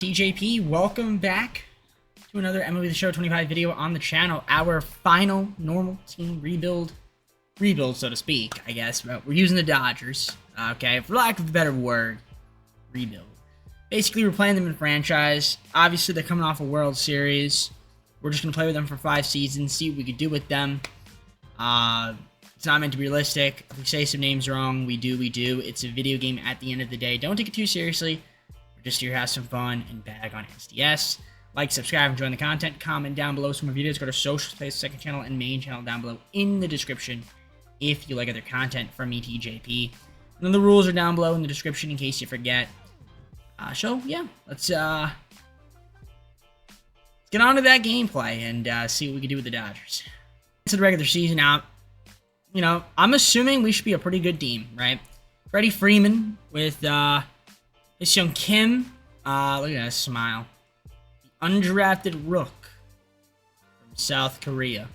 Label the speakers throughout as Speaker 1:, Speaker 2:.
Speaker 1: TJP, welcome back to another MLB The Show 25 video on the channel. Our final normal team rebuild so to speak, I guess. But we're using the Dodgers, okay, for lack of a better word, rebuild. Basically, we're playing them in franchise. Obviously, they're coming off a World Series. We're just going to play with them for 5 seasons, see what we could do with them. It's not meant to be realistic. If we say some names wrong, we do. It's a video game at the end of the day. Don't take it too seriously. We're just here to have some fun and bag on SDS. Like, subscribe, and join the content. Comment down below some more videos. Go to social space, second channel, and main channel down below in the description if you like other content from me, TJP. And then the rules are down below in the description in case you forget. So, yeah, let's get on to that gameplay and see what we can do with the Dodgers. To the regular season out, you know, I'm assuming we should be a pretty good team, right? Freddie Freeman with this young Kim. Look at that smile. The undrafted rook from South Korea.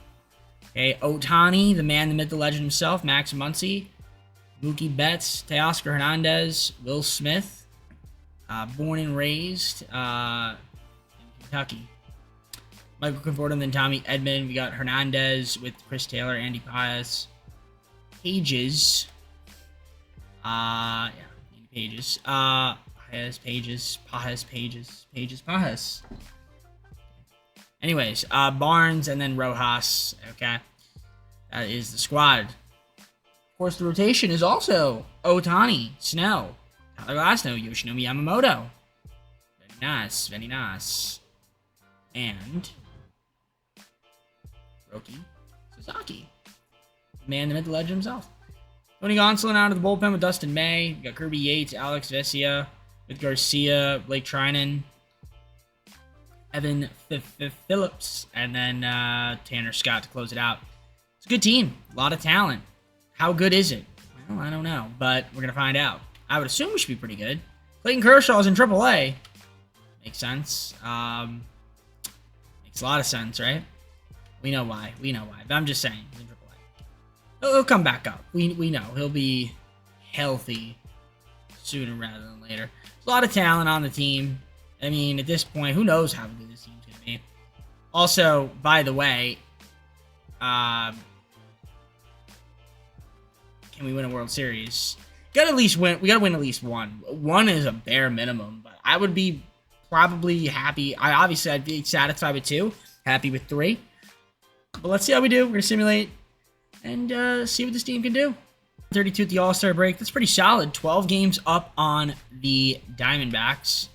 Speaker 1: Okay, Ohtani, the man, the myth, the legend himself, Max Muncy, Mookie Betts, Teoscar Hernandez, Will Smith, born and raised in Kentucky. Michael Conforto, and then Tommy Edman. We got Hernandez with Chris Taylor, Andy Paez, Pages. Pages. Pages. Anyways, Barnes and then Rojas. Okay, that is the squad. Of course, the rotation is also Ohtani, Snell, Tyler Glasnow, Yoshinobu Yamamoto. Very nice. And Roki Sasaki. Man, the myth, the legend himself. Tony Gonsolin out of the bullpen with Dustin May. We got Kirby Yates, Alex Vesia with Garcia, Blake Trinan, Evan Phillips, and then Tanner Scott to close it out. It's a good team. A lot of talent. How good is it? Well, I don't know, but we're going to find out. I would assume we should be pretty good. Clayton Kershaw's in AAA. Makes sense. Makes a lot of sense, right? We know why. But I'm just saying. He's in AAA. He'll come back up. We know. He'll be healthy sooner rather than later. There's a lot of talent on the team. I mean, at this point, who knows how good this team's going to be. Also, by the way, can we win a World Series? We gotta win at least one. One is a bare minimum, but I would be probably happy. I'd be satisfied with 2. Happy with 3. But let's see how we do. We're going to simulate and see what this team can do. 32 at the All-Star break. That's pretty solid. 12 games up on the Diamondbacks.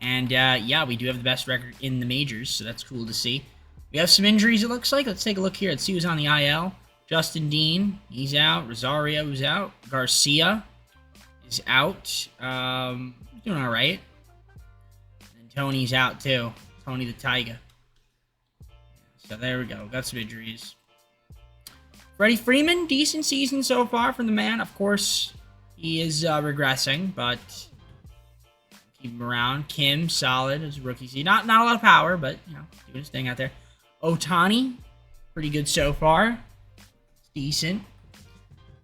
Speaker 1: And, yeah, we do have the best record in the majors, so that's cool to see. We have some injuries, it looks like. Let's take a look here. Let's see who's on the IL. Justin Dean, he's out. Rosario is out. Garcia is out. Doing all right. And Tony's out, too. Tony the Tiger. So there we go. Got some injuries. Freddie Freeman, decent season so far from the man. Of course, he is regressing, but keep him around. Kim, solid as a rookie season. Not a lot of power, but, you know, doing his thing out there. Ohtani, pretty good so far. It's decent.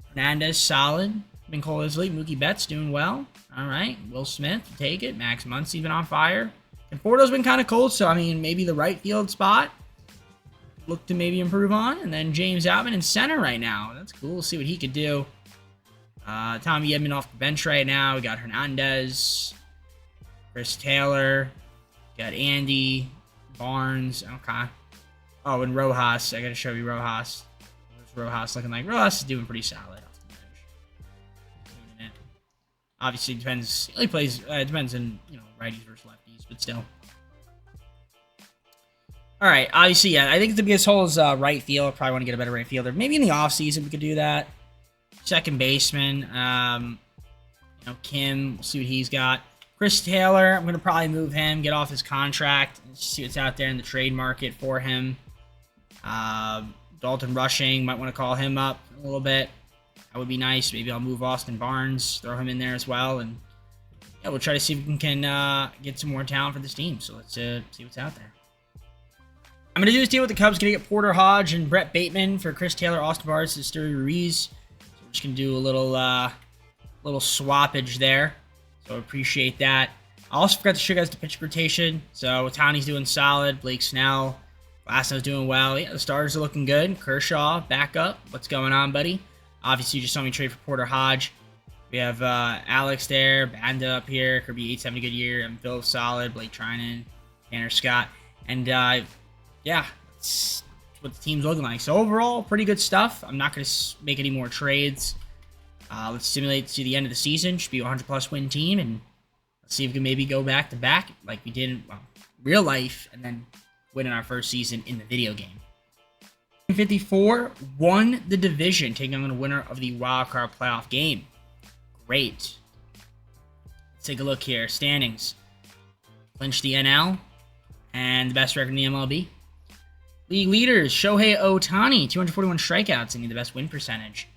Speaker 1: Hernandez, solid. Minkle Isley, Mookie Betts doing well. All right. Will Smith, take it. Max Muncy been on fire. And Porto's been kind of cold, so, I mean, maybe the right field spot. Look to maybe improve on. And then James Outman in center right now. That's cool. We'll see what he could do. Tommy Edman off the bench right now. We got Hernandez. Chris Taylor. Got Andy. Barnes. Okay. Oh, and Rojas. I got to show you Rojas. What's Rojas looking like? Rojas is doing pretty solid off the bench. Obviously, depends. He plays. Depends on, you know, righties versus lefties, but still. All right, obviously, yeah, I think the biggest hole is right field. Probably want to get a better right fielder. Maybe in the offseason we could do that. Second baseman, you know, Kim, we'll see what he's got. Chris Taylor, I'm going to probably move him, get off his contract, and see what's out there in the trade market for him. Dalton Rushing, might want to call him up a little bit. That would be nice. Maybe I'll move Austin Barnes, throw him in there as well, and yeah, we'll try to see if we can get some more talent for this team. So let's see what's out there. I'm going to do this deal with the Cubs. Going to get Porter Hodge and Brett Bateman for Chris Taylor, Austin Barnes, and Sturi Ruiz. So we're just going to do a little swappage there. So appreciate that. I also forgot to show you guys the pitch rotation. So Ohtani's doing solid. Blake Snell. Glasnow's doing well. Yeah, the starters are looking good. Kershaw, back up. What's going on, buddy? Obviously, you just saw me trade for Porter Hodge. We have Alex there. Banda up here. Kirby Yates having a good year. I'm Phil solid. Blake Trinan. Tanner Scott. And, yeah, that's what the team's looking like. So, overall, pretty good stuff. I'm not going to make any more trades. Let's simulate to the end of the season. Should be a 100-plus win team. And let's see if we can maybe go back-to-back like we did in real life. And then win in our first season in the video game. 54 won the division, taking on the winner of the wild card playoff game. Great. Let's take a look here. Standings. Clinched the NL. And the best record in the MLB. League leaders, Shohei Ohtani, 241 strikeouts, and the best win percentage.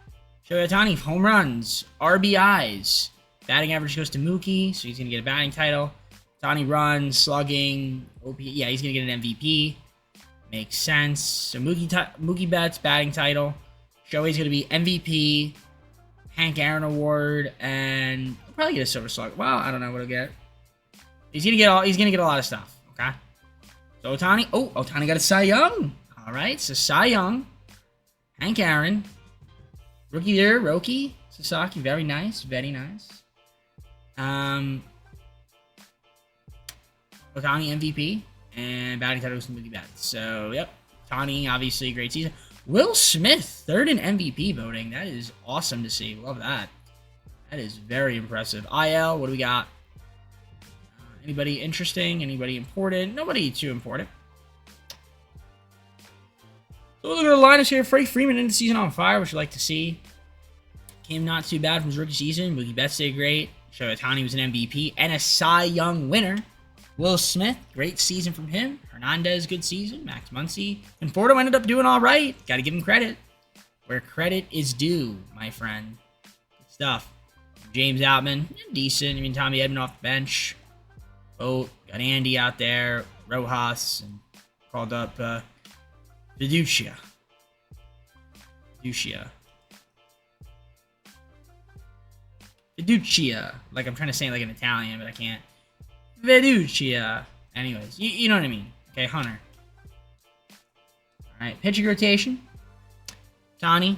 Speaker 1: Shohei Ohtani, home runs, RBIs. Batting average goes to Mookie, so he's going to get a batting title. Ohtani runs, slugging, OP. Yeah, he's going to get an MVP. Makes sense. So Mookie Betts, batting title. Shohei's going to be MVP, Hank Aaron Award, and he'll probably get a Silver Slug. Well, I don't know what he'll get. He's going to get a lot of stuff, okay? So Ohtani, Ohtani got a Cy Young. All right, so Cy Young, Hank Aaron, Rookie there, Roki Sasaki, very nice, very nice. Ohtani MVP, and batting title goes to Mookie Betts. So, yep, Ohtani, obviously, great season. Will Smith, third in MVP voting. That is awesome to see. Love that. That is very impressive. IL, what do we got? Anybody interesting? Anybody important? Nobody too important. So look at the lineups here. Freddie Freeman into the season on fire, which you like to see. Came not too bad from his rookie season. Mookie Betts did great. Shohei Ohtani was an MVP and a Cy Young winner. Will Smith, great season from him. Hernandez, good season. Max Muncy. And Fordo ended up doing all right. Got to give him credit where credit is due, my friend. Good stuff. James Outman, decent. I mean, Tommy Edman off the bench. Oh, got Andy out there, Rojas, and called up Fiducia. Like, I'm trying to say it like an Italian, but I can't. Fiducia. Anyways, you know what I mean. Okay, Hunter. All right, pitching rotation. Tani.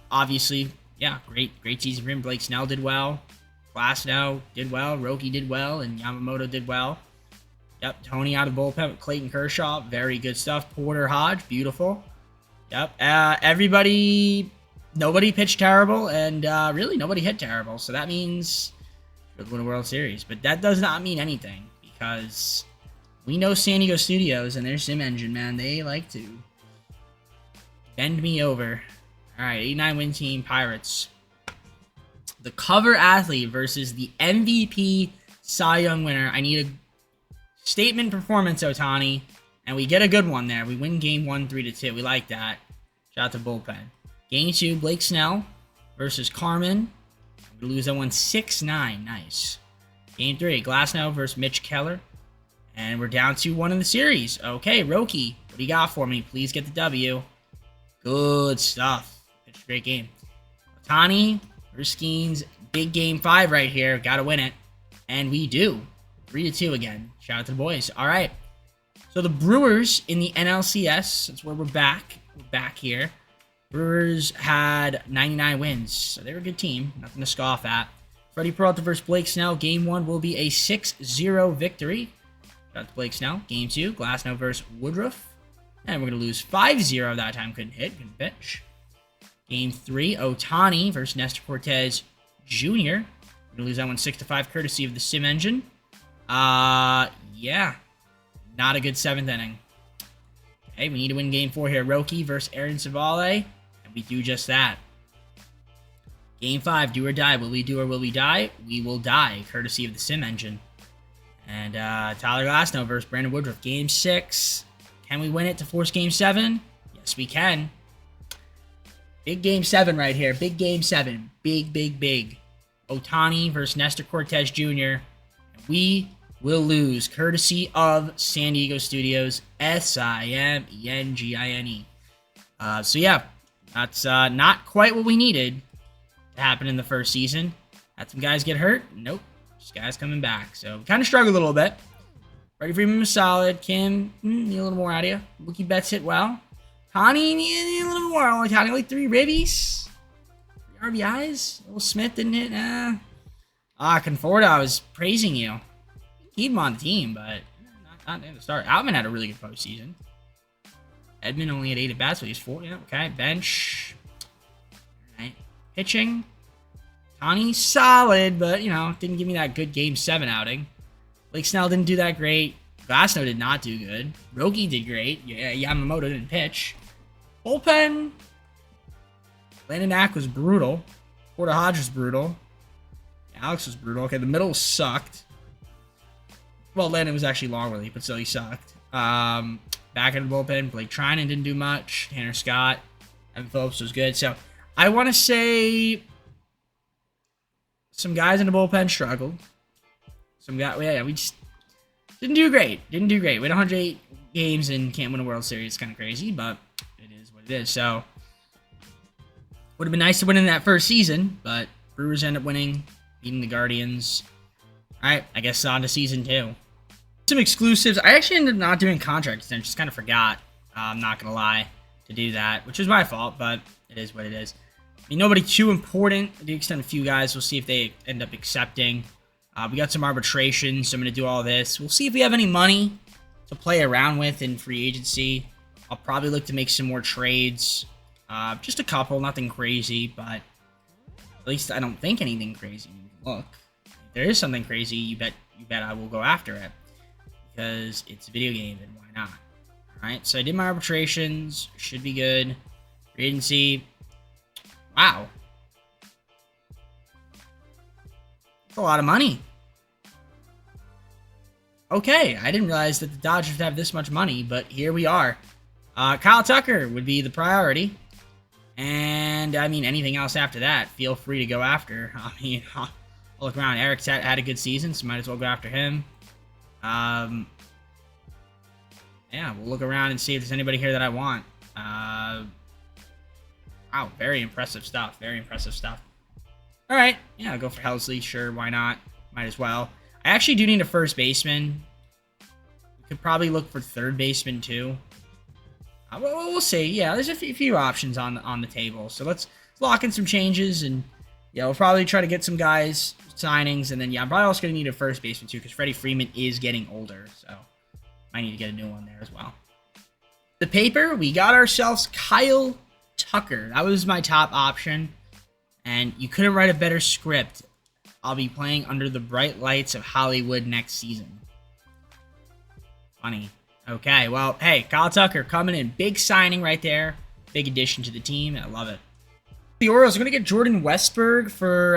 Speaker 1: Obviously, yeah, great season for him. Blake Snell did well. Glasnow did well, Roki did well, and Yamamoto did well. Yep, Tony out of bullpen with Clayton Kershaw, very good stuff. Porter Hodge, beautiful. Yep, nobody pitched terrible, and really nobody hit terrible. So that means we'll win a World Series. But that does not mean anything, because we know San Diego Studios and their sim engine, man. They like to bend me over. All right, 89 win team, Pirates. The cover athlete versus the MVP Cy Young winner. I need a statement performance, Ohtani. And we get a good one there. We win game 1, 3-2. We like that. Shout out to bullpen. Game 2, Blake Snell versus Carmen. We lose that one 6-9. Nice. Game 3, Glasnow versus Mitch Keller. And we're down 2-1 in the series. Okay, Roki, what do you got for me? Please get the W. Good stuff. It's a great game. Ohtani Skeens, big game 5 right here. Got to win it. And we do. 3-2 again. Shout out to the boys. All right. So the Brewers in the NLCS, that's where we're back. We're back here. Brewers had 99 wins. So they were a good team. Nothing to scoff at. Freddie Peralta versus Blake Snell. Game 1 will be a 6-0 victory. Shout out to Blake Snell. Game 2, Glasnow versus Woodruff. And we're going to lose 5-0 that time. Couldn't hit. Couldn't pitch. Game 3, Ohtani versus Nestor Cortez Jr. We're going to lose that one 6-5 courtesy of the sim engine. Yeah. Not a good 7th inning. Okay, we need to win game 4 here. Roki versus Aaron Savale. And we do just that. Game 5, do or die. Will we do or will we die? We will die, courtesy of the sim engine. And Tyler Glasnow versus Brandon Woodruff. Game 6. Can we win it to force game 7? Yes, we can. Big game 7 right here. Big game 7. Big, big, big. Ohtani versus Nestor Cortez Jr. We will lose, courtesy of San Diego Studios. Simengine. So yeah, that's not quite what we needed to happen in the first season. Had some guys get hurt? Nope. This guy's coming back. So kind of struggled a little bit. Freddie Freeman was solid. Kim, need a little more out of you. Mookie Betts hit well. Tani, need a little more. Only Tani, like 3 ribbies. 3 RBIs. Will Smith didn't hit. Conforto, I was praising you. Keep him on the team, but not in the start. Outman had a really good postseason. Edmund only had 8 at bats, but he's 4. Yeah, okay. Bench. All right. Pitching. Tani, solid, but, didn't give me that good Game 7 outing. Blake Snell didn't do that great. Glasnow did not do good. Roki did great. Yeah, Yamamoto didn't pitch. Bullpen. Landon Ack was brutal. Porter Hodge was brutal. Alex was brutal. Okay, the middle sucked. Well, Landon was actually long relief, but still he sucked. Back in the bullpen, Blake Trinan didn't do much. Tanner Scott. Evan Phillips was good. So, I want to say some guys in the bullpen struggled. Some guys, we just didn't do great. We had 108 games and can't win a World Series. It's kind of crazy, but it is what it is. So, would have been nice to win in that first season, but Brewers end up winning, beating the Guardians. All right, I guess on to season 2. Some exclusives. I actually ended up not doing contract extensions. Kind of forgot. I'm not going to lie to do that, which is my fault, but it is what it is. Nobody too important. I do extend a few guys. We'll see if they end up accepting. We got some arbitration, so I'm going to do all this. We'll see if we have any money to play around with in free agency. I'll probably look to make some more trades. Just a couple, nothing crazy, but at least I don't think anything crazy. Look, if there is something crazy, you bet I will go after it. Because it's a video game, and why not? Alright, so I did my arbitrations. Should be good. Free agency. Wow. That's a lot of money. Okay, I didn't realize that the Dodgers have this much money, but here we are. Kyle Tucker would be the priority. And, anything else after that, feel free to go after. I'll look around. Eric had a good season, so might as well go after him. Yeah, we'll look around and see if there's anybody here that I want. Wow, very impressive stuff. Very impressive stuff. All right, yeah, I'll go for Helsley. Sure, why not? Might as well. I actually do need a first baseman. We could probably look for third baseman too. We'll see. Yeah, there's a few options on the table. So let's lock in some changes, and yeah, we'll probably try to get some guys signings, and then yeah, I'm probably also gonna need a first baseman too because Freddie Freeman is getting older, so I need to get a new one there as well. The paper, we got ourselves Kyle Tucker. That was my top option, and you couldn't write a better script. I'll be playing under the bright lights of Hollywood next season. Funny. Okay, well, hey, Kyle Tucker coming in. Big signing right there. Big addition to the team, and I love it. The Orioles are going to get Jordan Westberg for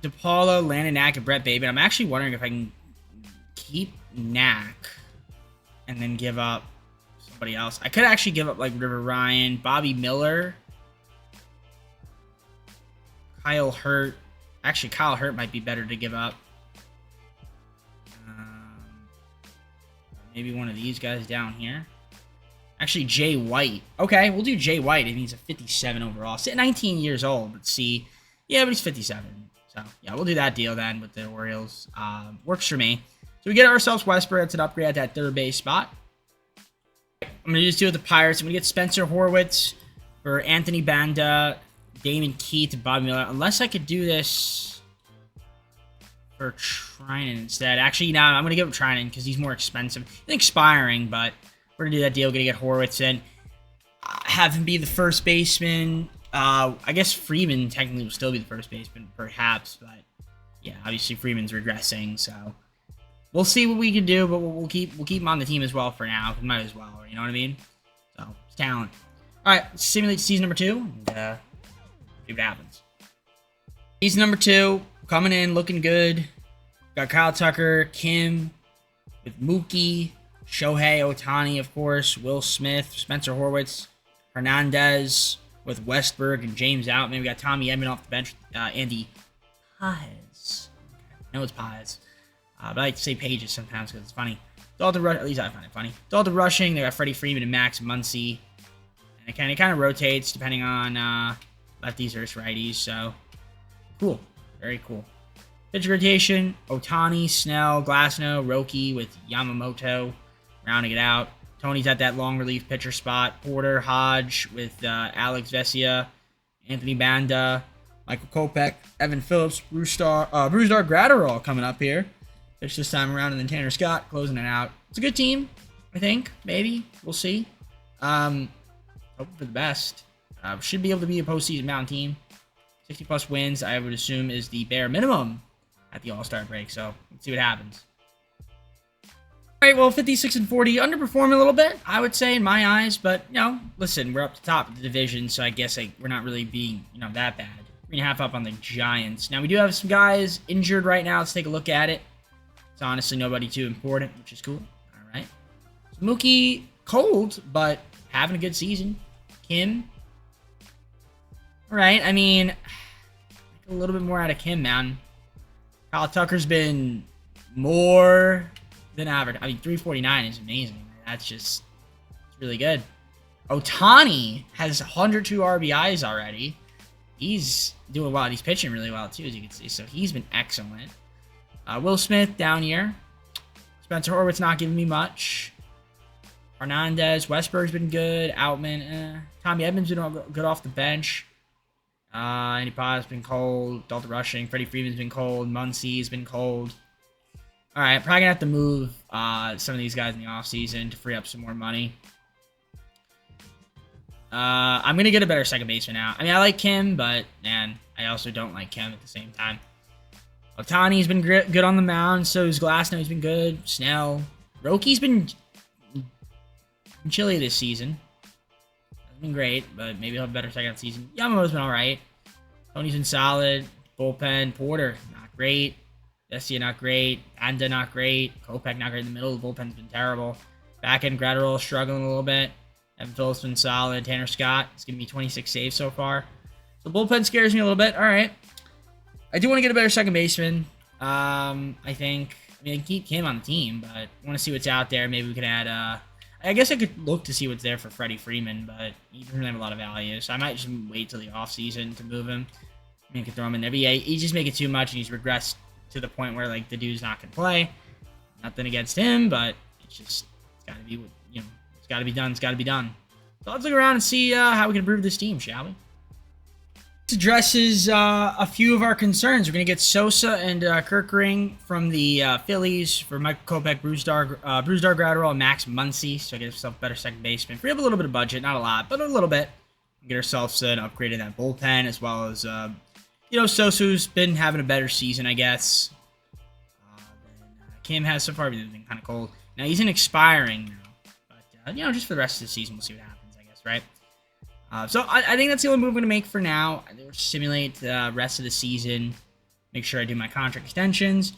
Speaker 1: DePaulo, Landon Knack, and Brett Bateman. I'm actually wondering if I can keep Knack and then give up somebody else. I could actually give up, like, River Ryan, Bobby Miller, Kyle Hurt. Actually, Kyle Hurt might be better to give up. Maybe one of these guys down here. Actually, Jay White. Okay, we'll do Jay White. And he's a 57 overall. 19 years old, but see. Yeah, but he's 57. So, yeah, we'll do that deal then with the Orioles. Works for me. So we get ourselves Westbrook. That's an upgrade at that third base spot. I'm going to just do with the Pirates. I'm going to get Spencer Horwitz for Anthony Banda, Damon Keith, and Bobby Miller. Unless I could do this for Trinan instead. Actually, no, I'm going to give him Trinan because he's more expensive. He's expiring, but we're going to do that deal. Going to get Horwitz in. Have him be the first baseman. I guess Freeman technically will still be the first baseman, perhaps. But, yeah, obviously Freeman's regressing, so we'll see what we can do, but we'll keep him on the team as well for now. We might as well, you know what I mean? So, it's talent. All right, let's simulate season number 2, and see what happens. Season number 2, coming in, looking good. Got Kyle Tucker, Kim, with Mookie, Shohei Ohtani, of course, Will Smith, Spencer Horwitz, Hernandez, with Westberg and James out. Maybe we got Tommy Edman off the bench, Andy Paez. I know it's Paez. But I like to say Pages sometimes because it's funny. Dalton Rushing, at least I find it funny. Dalton Rushing, they got Freddie Freeman and Max Muncy. And it kind of rotates depending on lefties versus righties. So, cool. Very cool. Pitcher rotation, Otani, Snell, Glasnow, Roki with Yamamoto rounding it out. Tony's at that long relief pitcher spot. Porter, Hodge with Alex Vesia, Anthony Banda, Michael Kopech, Evan Phillips, Brusdar Gratterall coming up here. Pitch this time around, and then Tanner Scott closing it out. It's a good team, I think. Maybe. We'll see. Hoping for the best. Should be able to be a postseason bound team. 60-plus wins, I would assume, is the bare minimum at the All-Star break. So, let's see what happens. All right, well, 56 and 40, underperforming a little bit, I would say, in my eyes. But, listen, we're up to top of the division, so I guess we're not really being, that bad. 3.5 up on the Giants. Now, we do have some guys injured right now. Let's take a look at it. It's honestly nobody too important, which is cool. All right. So Mookie, cold, but having a good season. Kim. All right, I mean, a little bit more out of Kim, man. Kyle Tucker's been more than average. I mean, 349 is amazing. That's just it's really good. Otani has 102 RBIs already. He's doing well. He's pitching really well, too, as you can see. So he's been excellent. Will Smith down here. Spencer Horwitz not giving me much. Hernandez. Westberg's been good. Outman. Tommy Edmonds been good off the bench. Andy Paz been cold. Dalton Rushing. Freddie Freeman's been cold. Muncie's been cold. All right, probably going to have to move some of these guys in the offseason to free up some more money. I'm going to get a better second baseman now. I mean, I like Kim, but, man, I also don't like Kim at the same time. Otani's been good on the mound. So is Glasnow. He's been good. Snell. Roki's been chilly this season. Hasn't been great, but maybe he'll have a better second season. Yamamoto's been all right. Tony's been solid. Bullpen. Porter, not great. Vesia, not great. Anda, not great. Kopech, not great in the middle. The bullpen's been terrible. Back end, Gratterall struggling a little bit. Evan Phillips been solid. Tanner Scott, it's going to be 26 saves so far. So the bullpen scares me a little bit. All right. I do want to get a better second baseman. I think. I mean, I can keep Kim on the team, but I want to see what's out there. Maybe we can add. I guess I could look to see what's there for Freddie Freeman, but he doesn't have a lot of value. So I might just wait till the offseason to move him. I mean, I could throw him in there. But yeah, he just make it too much, and he's regressed to the point where the dude's not going to play. Nothing against him, but it's just it's got to be it's got to be done. It's got to be done. So let's look around and see how we can improve this team, shall we? This addresses a few of our concerns. We're going to get Sosa and Kirkring from the Phillies for Michael Kopech, Brusdar Gratterall, and Max Muncy. So get ourselves a better second baseman. Free up a little bit of budget, not a lot, but a little bit. Get ourselves an upgrade in that bullpen, as well as Sosa's been having a better season, I guess. Kim has so far been kind of cold. Now he's in expiring now, but just for the rest of the season, we'll see what happens, I guess, right? So I think that's the only move I'm going to make for now. I think we'll simulate the rest of the season. Make sure I do my contract extensions.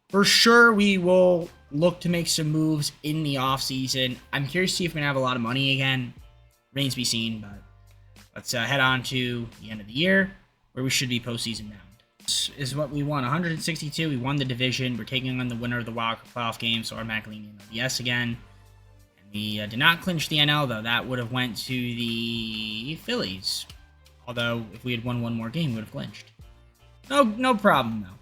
Speaker 1: For sure, we will look to make some moves in the offseason. I'm curious to see if we're going to have a lot of money again. Remains to be seen, but let's head on to the end of the year, where we should be postseason bound. This is what we won. 162. We won the division. We're taking on the winner of the wild card playoff game, so automatically in the MLBS again. We did not clinch the NL, though. That would have went to the Phillies. Although, if we had won one more game, we would have clinched. No problem, though.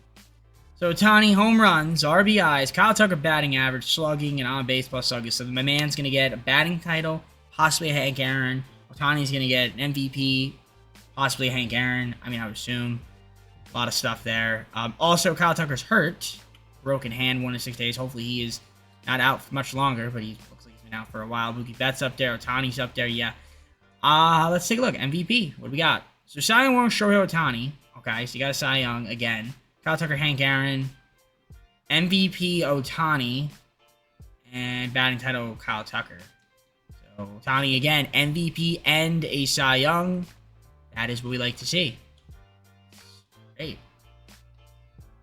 Speaker 1: So, Otani, home runs, RBIs, Kyle Tucker batting average, slugging, and on base plus slugging. So, my man's going to get a batting title, possibly a Hank Aaron. Otani's going to get an MVP, possibly a Hank Aaron. I mean, I would assume. A lot of stuff there. Also, Kyle Tucker's hurt. Broken hand, 1 to 6 days. Hopefully, he is not out for much longer, but he looks like he's been out for a while. Mookie Betts up there. Otani's up there, yeah. Let's take a look. MVP. What do we got? So, Cy Young Award, Shohei Ohtani. Okay, so you got a Cy Young again. Kyle Tucker, Hank Aaron. MVP, Ohtani. And batting title, Kyle Tucker. So, Ohtani again, MVP and a Cy Young. That is what we like to see. Great.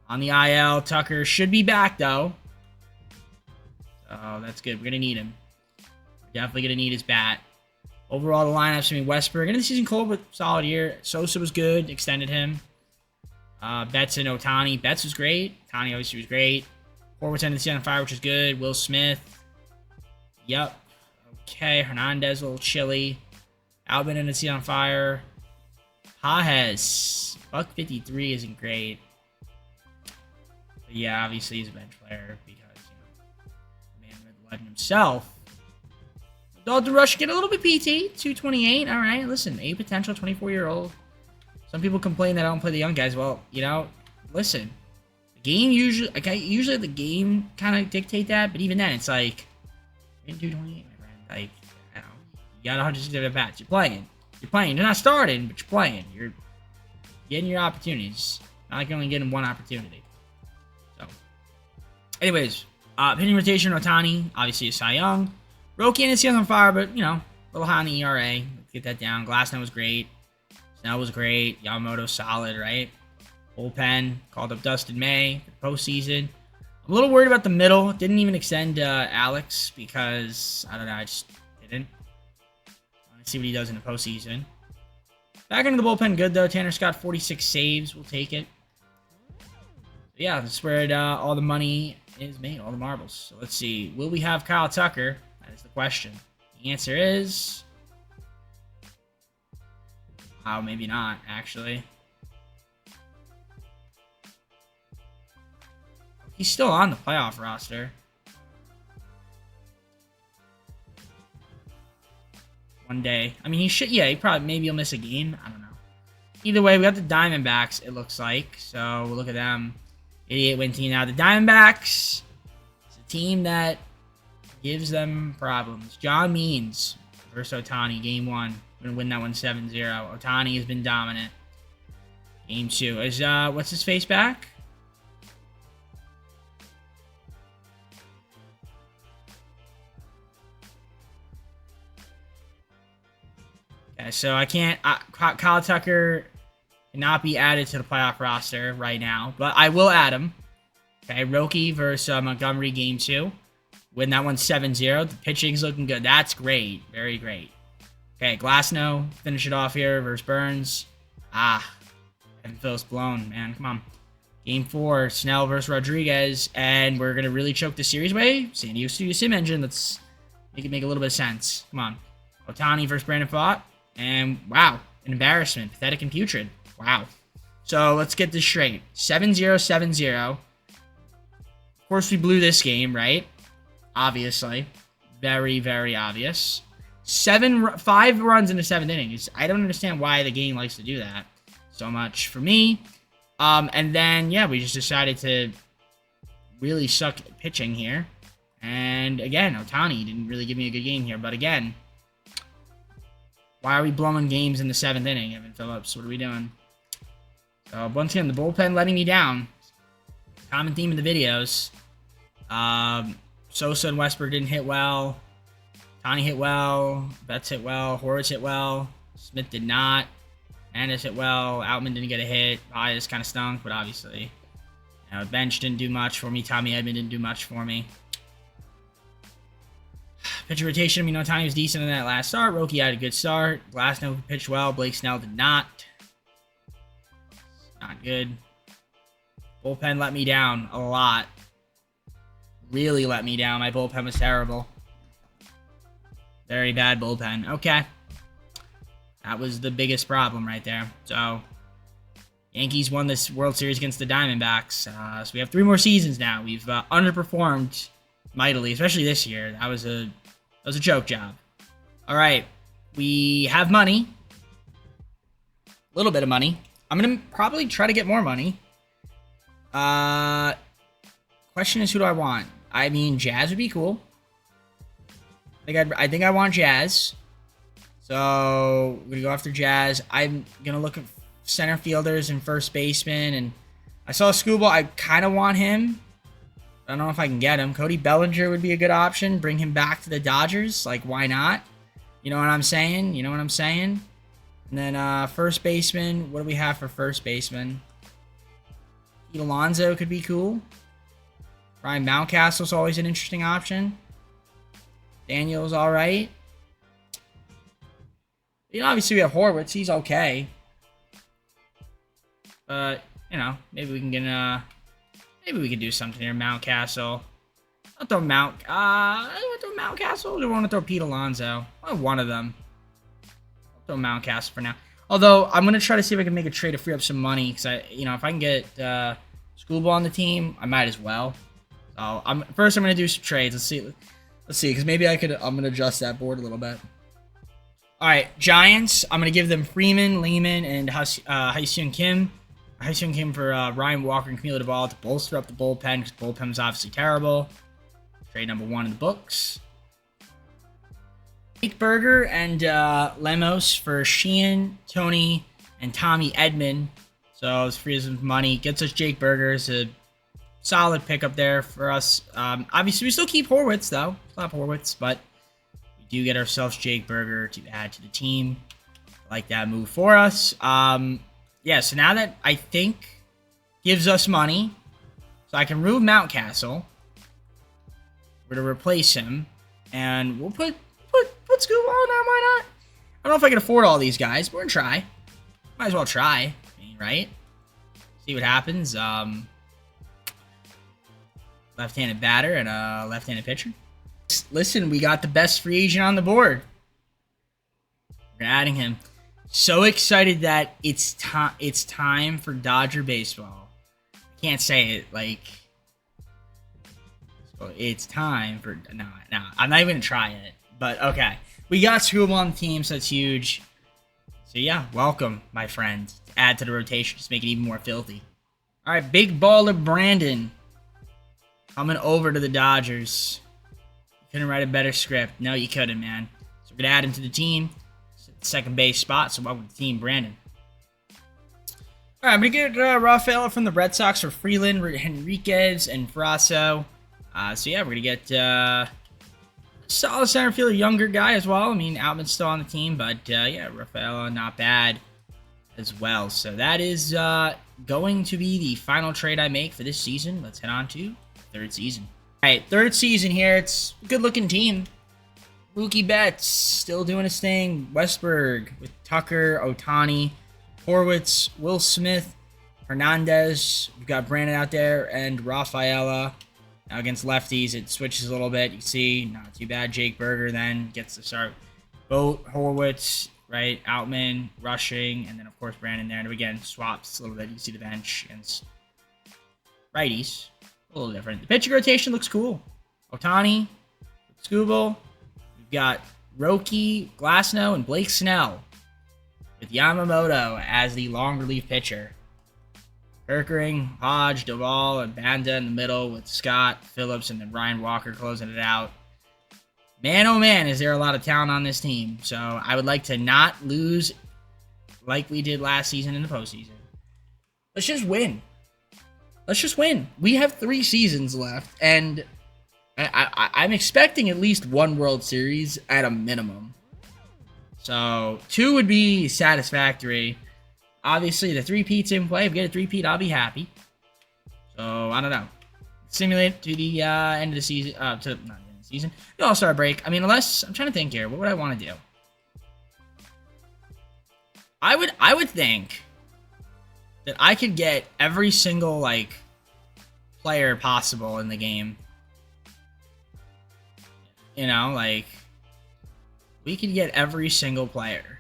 Speaker 1: On the IL, Tucker should be back, though. So that's good. We're going to need him. We're definitely going to need his bat. Overall, the lineup's going to be Westberg. End of the season, cold, but solid year. Sosa was good. Extended him. Betts and Ohtani. Betts was great. Ohtani obviously was great. Horwitz ended the season on fire, which is good. Will Smith. Yep. Okay. Hernandez, a little chilly. Albin ended the season on fire. Pajes. Buck 53 isn't great. But yeah, obviously he's a bench player because, the man with the legend himself. Dalton Rush get a little bit PT, 228. All right, listen, a potential 24-year-old. Some people complain that I don't play the young guys. Well, listen, the game usually the game kind of dictate that, but even then, it's like, you're 228, my friend. Like, I don't know, you got 160 at bats. You're playing. You're not starting, but you're playing. You're getting your opportunities. Not like you're only getting one opportunity. So, anyways, hitting rotation, Ohtani, obviously a Cy Young. Roki and his on fire, but, a little high on the ERA. Let's get that down. Glasnow was great. Snell was great. Yamamoto solid, right? Bullpen called up Dustin May for postseason. I'm a little worried about the middle. Didn't even extend Alex because, I don't know, I just didn't. I want to see what he does in the postseason. Back into the bullpen, good though. Tanner Scott, 46 saves. We'll take it. Yeah, that's where all the money is made, all the marbles. So let's see. Will we have Kyle Tucker? That is the question. The answer is... oh, maybe not, actually. He's still on the playoff roster. One day. I mean, he should... yeah, maybe he'll miss a game. I don't know. Either way, we got the Diamondbacks, it looks like. So, we'll look at them. 88-win team now. The Diamondbacks is a team that gives them problems. John Means versus Ohtani, game 1. We're going to win that one 7-0. Ohtani has been dominant. Game 2. Is, what's his face back? Okay, so I can't... Kyle Tucker cannot be added to the playoff roster right now, but I will add him. Okay, Roki versus Montgomery, game 2. Win that one 7-0. The pitching's looking good. That's great. Very great. Okay, Glasnow, finish it off here versus Burns. Evan Phillips blown, man. Come on. Game 4, Snell versus Rodriguez, and we're going to really choke the series away. San Diego Studio Sim Engine. Let's make it make a little bit of sense. Come on. Ohtani versus Brandon Pfaadt, and wow, an embarrassment. Pathetic and putrid. Wow. So let's get this straight. 7-0, 7-0. Of course, we blew this game, right? Obviously. Very, very obvious. 5 runs in the 7th inning. I don't understand why the game likes to do that so much for me. And then, yeah, we just decided to really suck at pitching here. And again, Ohtani didn't really give me a good game here. But again, why are we blowing games in the 7th inning, Evan Phillips? What are we doing? So, once again, the bullpen letting me down. Common theme in the videos. Sosa and Westbrook didn't hit well. Tani hit well. Betts hit well. Horwitz hit well. Smith did not. Hernandez hit well. Outman didn't get a hit. Baez kind of stunk, but obviously, bench didn't do much for me. Tommy Edman didn't do much for me. Pitcher rotation, Tani was decent in that last start. Roki had a good start. Glasnow pitched well. Blake Snell did not. Not good. Bullpen let me down a lot. Really let me down. My bullpen was terrible. Very bad bullpen. Okay. That was the biggest problem right there. So, Yankees won this World Series against the Diamondbacks. So we have 3 more seasons now. We've underperformed mightily, especially this year. That was a choke job. All right. We have money. A little bit of money. I'm going to probably try to get more money. Question is, who do I want? I mean, Jazz would be cool. I think I want Jazz. So, we're going to go after Jazz. I'm going to look at center fielders and first baseman. And I saw Scooble. I kind of want him. I don't know if I can get him. Cody Bellinger would be a good option. Bring him back to the Dodgers. Like, why not? You know what I'm saying? And then first baseman. What do we have for first baseman? Pete Alonso could be cool. Ryan Mountcastle's always an interesting option. Daniel's all right. Obviously we have Horwitz. He's okay. But, maybe we can get maybe we can do something here. Mountcastle. I'll throw Mountcastle. Or do I want to throw Pete Alonso? One of them. I'll throw Mountcastle for now. Although, I'm going to try to see if I can make a trade to free up some money. Because, if I can get Schoolboy on the team, I might as well. So first I'm gonna do some trades. Let's see, because maybe I'm gonna adjust that board a little bit. All right, Giants. I'm gonna give them Freeman, Lehman, and Hyun Kim. Hyun Kim for Ryan Walker and Camilo Duvall to bolster up the bullpen, because bullpen's obviously terrible. Trade number 1 in the books. Jake Berger and Lemos for Sheehan, Tony, and Tommy Edman. So it's free some money. Gets us Jake Berger. It's a solid pickup there for us. Obviously, we still keep Horwitz, though. It's not Horwitz, but we do get ourselves Jake Berger to add to the team. I like that move for us. Yeah, so now that I think gives us money, so I can remove Mountcastle. We're going to replace him, and we'll put Scoop on there. Why not? I don't know if I can afford all these guys, but we're going to try. Might as well try, I mean, right? See what happens. Left-handed batter and a left-handed pitcher. Listen, we got the best free agent on the board. We're adding him. So excited that it's time for Dodger baseball. I can't say it like... So it's time for... No, I'm not even going to try it. But, okay. We got Scoob on the team, so that's huge. So, yeah, welcome, my friend. Add to the rotation. Just make it even more filthy. All right, big baller Brandon. Coming over to the Dodgers. You couldn't write a better script. No, you couldn't, man. So, we're going to add him to the team. Second base spot, so welcome to the team, Brandon. All right, I'm going to get Rafaela from the Red Sox for Freeland, Henriquez, and Frasso. So, yeah, we're going to get solid center fielder, younger guy as well. I mean, Outman's still on the team, but, yeah, Rafaela, not bad as well. So, that is going to be the final trade I make for this season. Let's head on to third season. All right, third season here. It's a good-looking team. Mookie Betts still doing his thing. Westberg with Tucker, Ohtani, Horwitz, Will Smith, Hernandez. We've got Brandon out there and Rafaela. Now against lefties, it switches a little bit. You can see, not too bad. Jake Berger then gets the start. Boat, Horwitz, right? Outman, rushing, and then of course Brandon there. And again, swaps a little bit. You can see the bench against righties. A little different. The pitching rotation looks cool. Ohtani, Scooble. Got Roki, Glasnow, and Blake Snell with Yamamoto as the long relief pitcher. Kirkering, Hodge, Duvall, and Banda in the middle with Scott, Phillips, and then Ryan Walker closing it out. Man, oh man, is there a lot of talent on this team. So I would like to not lose like we did last season in the postseason. Let's just win. Let's just win. We have 3 seasons left, and I'm expecting at least 1 World Series at a minimum. So 2 would be satisfactory. Obviously, the 3-peat's in play. If we get a 3-peat, I'll be happy. So I don't know. Simulate to the end of the season. Not the end of the season. The All-Star break. I mean, unless I'm trying to think here. What would I want to do? I would think that I could get every single like player possible in the game. You know, like, we could get every single player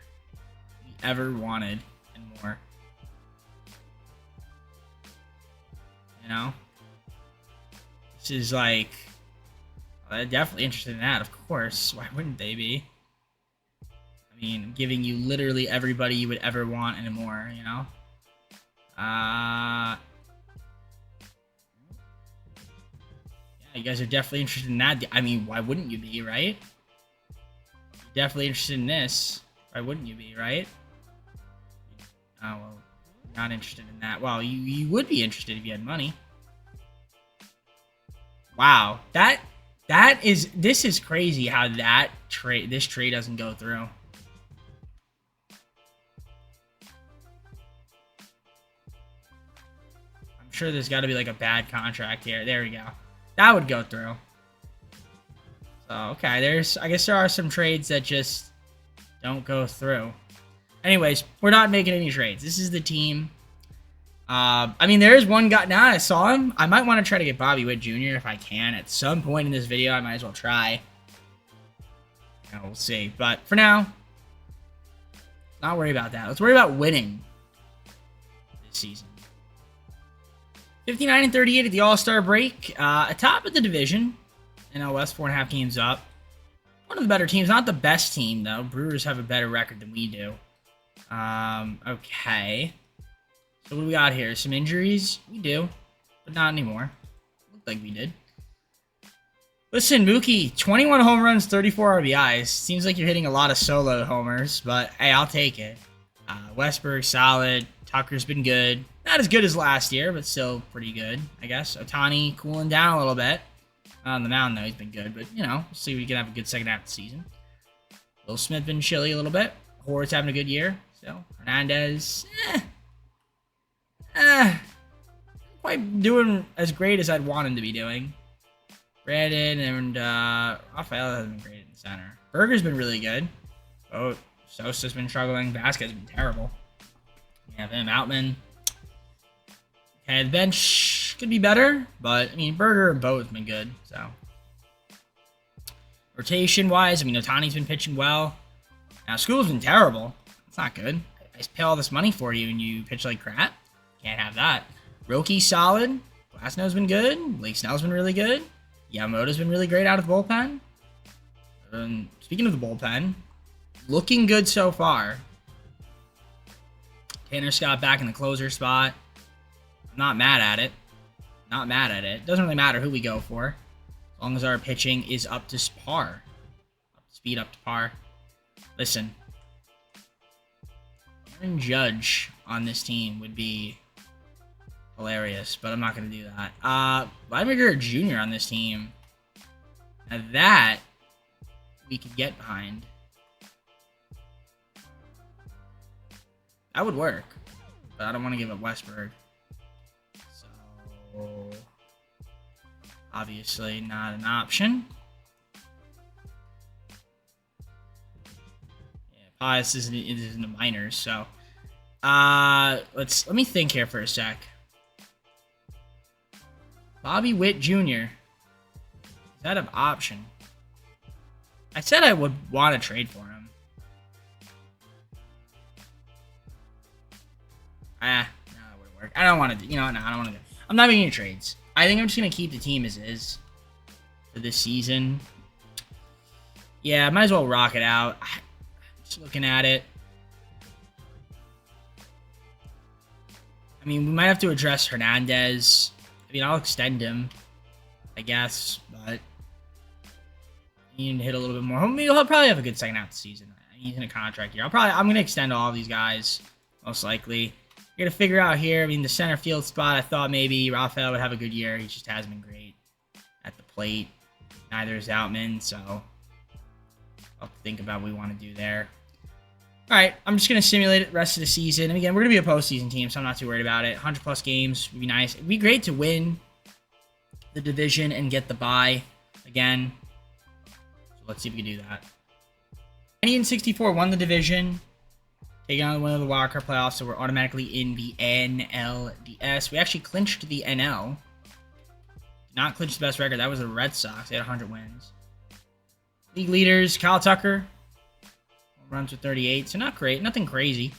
Speaker 1: we ever wanted and more. You know? This is like, I'm definitely interested in that, of course. Why wouldn't they be? I mean, giving you literally everybody you would ever want and more, you know? You guys are definitely interested in that. I mean, why wouldn't you be, right? You're definitely interested in this. Why wouldn't you be, right? Oh, well, not interested in that. Well, you would be interested if you had money. Wow. This is crazy how this trade doesn't go through. I'm sure there's got to be like a bad contract here. There we go. That would go through. So, okay, I guess there are some trades that just don't go through. Anyways, we're not making any trades. This is the team. I mean, there is one guy. Now I saw him. I might want to try to get Bobby Witt Jr. if I can. At some point in this video, I might as well try. We'll see. But for now, not worry about that. Let's worry about winning this season. 59 and 38 at the All-Star break. Atop of the division. NL West, 4.5 games up. One of the better teams. Not the best team, though. Brewers have a better record than we do. Okay. So what do we got here? Some injuries? We do. But not anymore. Looked like we did. Listen, Mookie, 21 home runs, 34 RBIs. Seems like you're hitting a lot of solo homers, but hey, I'll take it. Westberg, solid. Tucker's been good. Not as good as last year, but still pretty good, I guess. Ohtani cooling down a little bit. On the mound, though, he's been good, but, you know, we'll see if we can have a good second half of the season. Will Smith been chilly a little bit. Hort's having a good year. So, Hernandez, quite doing as great as I'd want him to be doing. Brandon and Rafael hasn't been great in the center. Berger's been really good. Oh, Sosa's been struggling. Vasquez has been terrible. We have him, Outman. Okay, the bench could be better, but, I mean, Berger and Boat have been good, so. Rotation-wise, I mean, Otani's been pitching well. Now, School's been terrible. That's not good. I pay all this money for you and you pitch like crap. Can't have that. Roki's solid. Glasnow's been good. Blake Snell's been really good. Yamamoto's been really great out of the bullpen. Speaking of the bullpen, looking good so far. Tanner Scott back in the closer spot. I'm not mad at it. Not mad at it. Doesn't really matter who we go for, as long as our pitching is up to par. Speed up to par. Listen, Aaron Judge on this team would be hilarious, but I'm not going to do that. Vladimir Guerrero Jr. on this team. Now that we could get behind. That would work, but I don't want to give up Westberg. So, obviously not an option. Yeah, Pius isn't in the minors, so let me think here for a sec. Bobby Witt Jr. Is that an option? I said I would want to trade for him. No, that wouldn't work. I don't want to. You know, no, I don't want to do. I'm not making any trades. I think I'm just gonna keep the team as is for this season. Yeah, I might as well rock it out. Just looking at it. I mean, we might have to address Hernandez. I mean, I'll extend him, I guess, but he need to hit a little bit more. He'll probably have a good second half of the season. He's in a contract year. I'm gonna extend all of these guys, most likely. You're gonna figure out here. I mean, the center field spot, I thought maybe Rafael would have a good year. He just hasn't been great at the plate. Neither is Outman, so I'll have to think about what we want to do there. All right, I'm just going to simulate it the rest of the season. And again, we're going to be a postseason team, so I'm not too worried about it. 100-plus games would be nice. It would be great to win the division and get the bye again. So let's see if we can do that. 90 and 64 won the division. Taking on the winner of the wildcard playoffs, so we're automatically in the NLDS. We actually clinched the NL. Did not clinch the best record. That was the Red Sox. They had 100 wins. League leaders, Kyle Tucker. Runs with 38, so not great. Nothing crazy.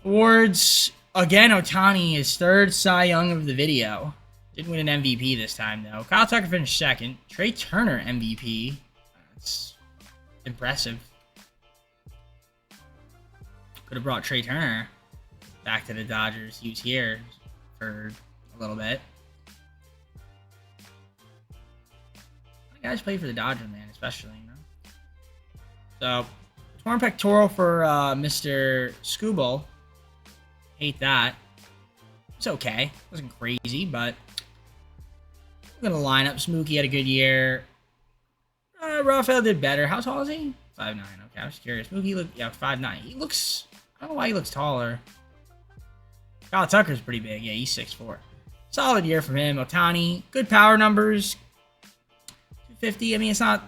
Speaker 1: Awards. Again, Ohtani is third Cy Young of the video. Didn't win an MVP this time, though. Kyle Tucker finished second. Trey Turner, MVP. That's impressive. Could have brought Trey Turner back to the Dodgers. He was here for a little bit. A lot of guys play for the Dodgers, man, especially, you know. So, torn pectoral for Mr. Scooble. Hate that. It's okay. Wasn't crazy, but I'm going to line up. Smokey had a good year. Rafael did better. How tall is he? 5'9". Okay, I was curious. Smokey looked, 5'9". He looks, I don't know why he looks taller. Kyle Tucker's pretty big. Yeah, he's 6'4". Solid year from him. Ohtani, good power numbers. 250. I mean, it's not,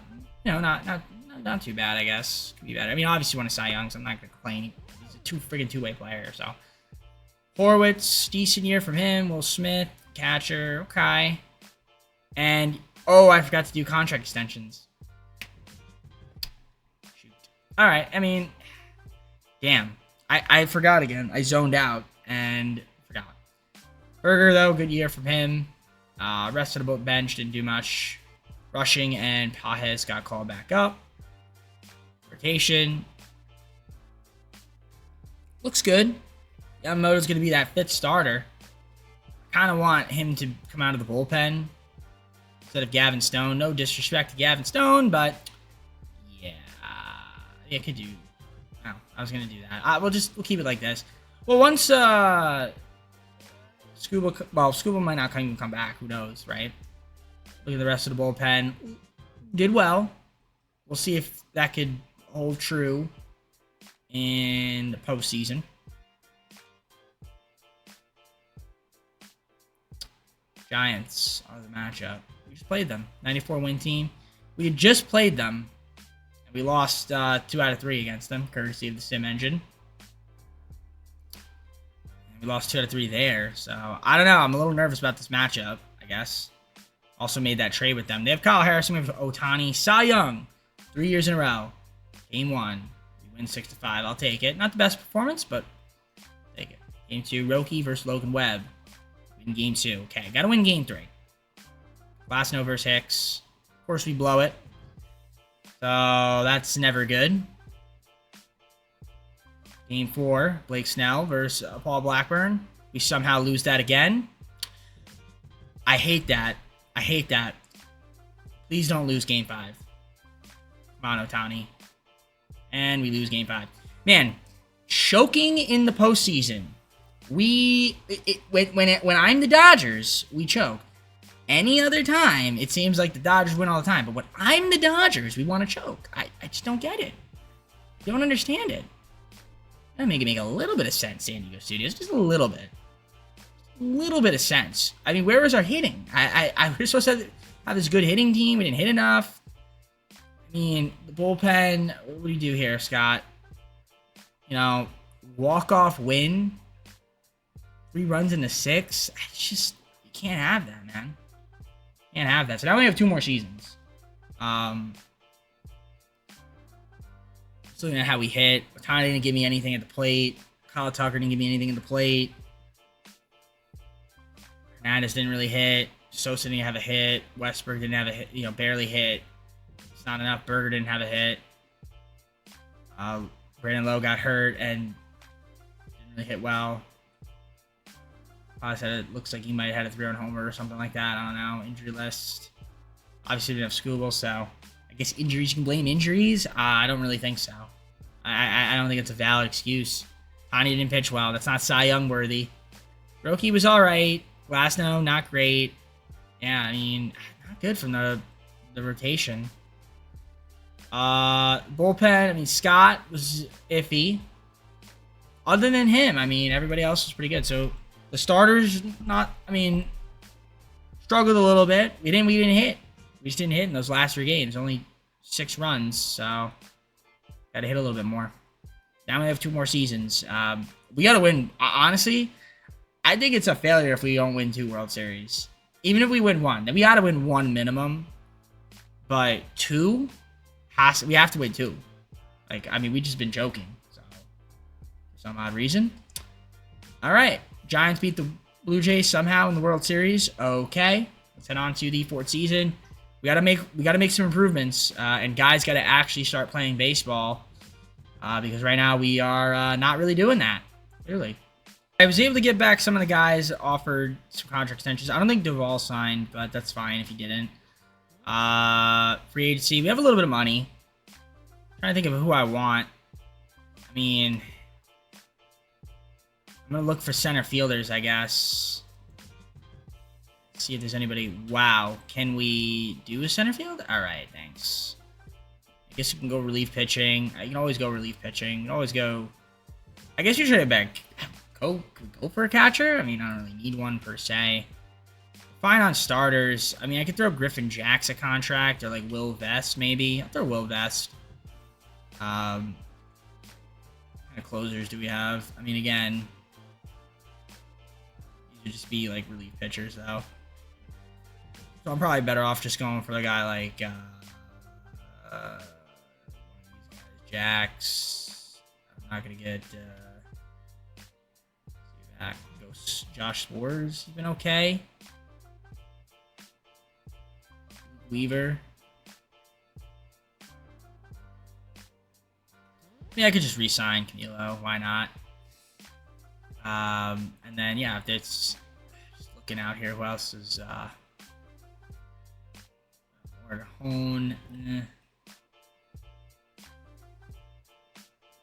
Speaker 1: you know, not too bad, I guess. Could be better. I mean, obviously, you want to Cy Young, so I'm not going to complain. He's a two-way player, so. Horwitz, decent year from him. Will Smith, catcher, okay. And, oh, I forgot to do contract extensions. Shoot. All right, I mean, damn. I forgot again. I zoned out and forgot. Berger, though, good year from him. Rest of the bench didn't do much. Rushing and Pajes got called back up. Rotation. Looks good. Yamamoto's going to be that fifth starter. Kind of want him to come out of the bullpen instead of Gavin Stone. No disrespect to Gavin Stone, but yeah, I could do. Oh, I was going to do that. We'll keep it like this. Well, once Scuba might not even come back. Who knows, right? Look at the rest of the bullpen. Did well. We'll see if that could hold true in the postseason. Giants are the matchup. We just played them. 94 win team. We had just played them. And we lost 2 out of 3 against them, courtesy of the sim engine. And we lost 2 out of 3 there. So, I don't know. I'm a little nervous about this matchup, I guess. Also made that trade with them. They have Kyle Harrison. We have Ohtani. Cy Young. 3 years in a row. Game 1. We win 6-5. I'll take it. Not the best performance, but take it. Game 2. Roki versus Logan Webb. Win Game 2. Okay, gotta win Game 3. Glasnow versus Hicks. Of course, we blow it. So, that's never good. Game 4. Blake Snell versus Paul Blackburn. We somehow lose that again. I hate that. I hate that. Please don't lose Game 5. Come on, Ohtani. And we lose Game 5. Man, choking in the postseason. When I'm the Dodgers, we choke. Any other time, it seems like the Dodgers win all the time. But when I'm the Dodgers, we want to choke. I just don't get it. Don't understand it. That make it make a little bit of sense, San Diego Studios. Just a little bit. A little bit of sense. I mean, where was our hitting? We're supposed to have this good hitting team. We didn't hit enough. I mean, the bullpen. What do you do here, Scott? You know, walk-off win. 3 runs into 6. It's just, you can't have that, man. Can't have that. So now we have 2 more seasons. Just looking at how we hit. Ohtani didn't give me anything at the plate. Kyle Tucker didn't give me anything at the plate. Hernandez didn't really hit. Sosa didn't have a hit. Westberg didn't have a hit. Barely hit. It's not enough. Berger didn't have a hit. Brandon Lowe got hurt and didn't really hit well. Said it looks like he might have had a 3-run homer or something like that. I don't know. Injury list. Obviously, we didn't have Skubal, so I guess injuries, you can blame injuries. I don't really think so. I don't think it's a valid excuse. Tani didn't pitch well. That's not Cy Young worthy. Roki was all right. Glasnow, not great. Yeah, I mean, not good from the rotation. Bullpen, I mean, Scott was iffy. Other than him, I mean, everybody else was pretty good. So the starters, struggled a little bit. We didn't hit. We just didn't hit in those last 3 games. Only 6 runs, so got to hit a little bit more. Now we have 2 more seasons. We got to win. Honestly, I think it's a failure if we don't win 2 World Series. Even if we win 1, then we got to win 1 minimum. But 2, we have to win 2. We just been joking. So, for some odd reason. All right. Giants beat the Blue Jays somehow in the World Series. Okay. Let's head on to the 4th season. We gotta make some improvements, and guys gotta actually start playing baseball, because right now we are not really doing that. Clearly, I was able to get back some of the guys offered some contract extensions. I don't think Duvall signed, but that's fine if he didn't. Free agency, we have a little bit of money. I'm trying to think of who I want. I mean, I'm gonna look for center fielders, I guess. See if there's anybody. Wow, can we do a center field? All right, thanks. I guess you can go relief pitching. You can always go relief pitching. You can always go. I guess you should have back. Go for a catcher. I mean, I don't really need one per se. Fine on starters. I mean, I could throw Griffin Jacks a contract or like Will Vest maybe. I'll throw Will Vest. What kind of closers do we have? I mean, again, these would just be like relief pitchers though. So I'm probably better off just going for the guy like Jax. I'm not gonna get back. Go Josh Sborz, he's been okay. Weaver. Yeah, I could just re-sign Camilo. Why not? And then, yeah, if it's just looking out here, who else is more Hone?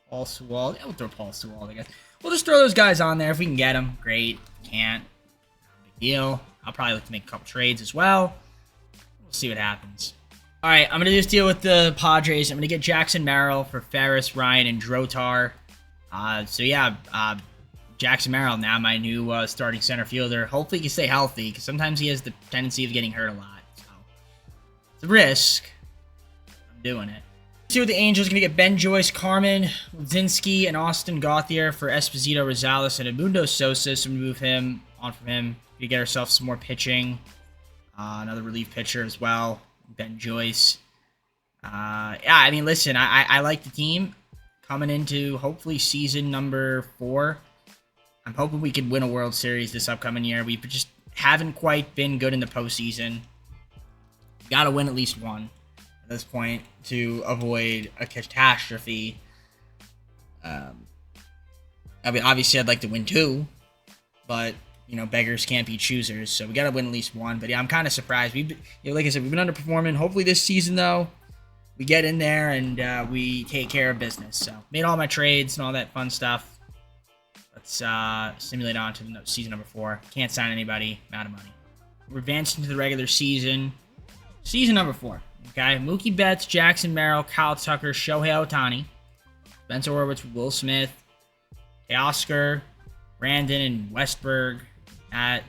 Speaker 1: Paul Sewald. Yeah, we'll throw Paul Sewald, I guess. We'll just throw those guys on there if we can get them. Great. Can't. No big deal. I'll probably look to make a couple trades as well. We'll see what happens. All right, I'm going to just deal with the Padres. I'm going to get Jackson Merrill for Ferris, Ryan, and Drotar. Jackson Merrill, now my new starting center fielder. Hopefully he can stay healthy, because sometimes he has the tendency of getting hurt a lot. So it's a risk. I'm doing it. See what the Angels are going to get: Ben Joyce, Carmen, Zinski, and Austin Gauthier for Esposito, Rosales, and Edmundo Sosa. So we move him on from him. We get ourselves some more pitching. Another relief pitcher as well. Ben Joyce. Yeah, I mean, listen, I like the team coming into hopefully season number 4. I'm hoping we can win a World Series this upcoming year. We just haven't quite been good in the postseason. Got to win at least one at this point to avoid a catastrophe. I mean, obviously, I'd like to win 2, but you know, beggars can't be choosers, so we got to win at least 1. But yeah, I'm kind of surprised. Like I said, we've been underperforming. Hopefully this season, though, we get in there and we take care of business. So made all my trades and all that fun stuff. Let's simulate on to season number 4. Can't sign anybody. I'm out of money. We're advancing to the regular season. Season number 4. Okay, Mookie Betts, Jackson Merrill, Kyle Tucker, Shohei Ohtani, Spencer Horwitz, Will Smith, Teoscar, Brandon, and Westberg at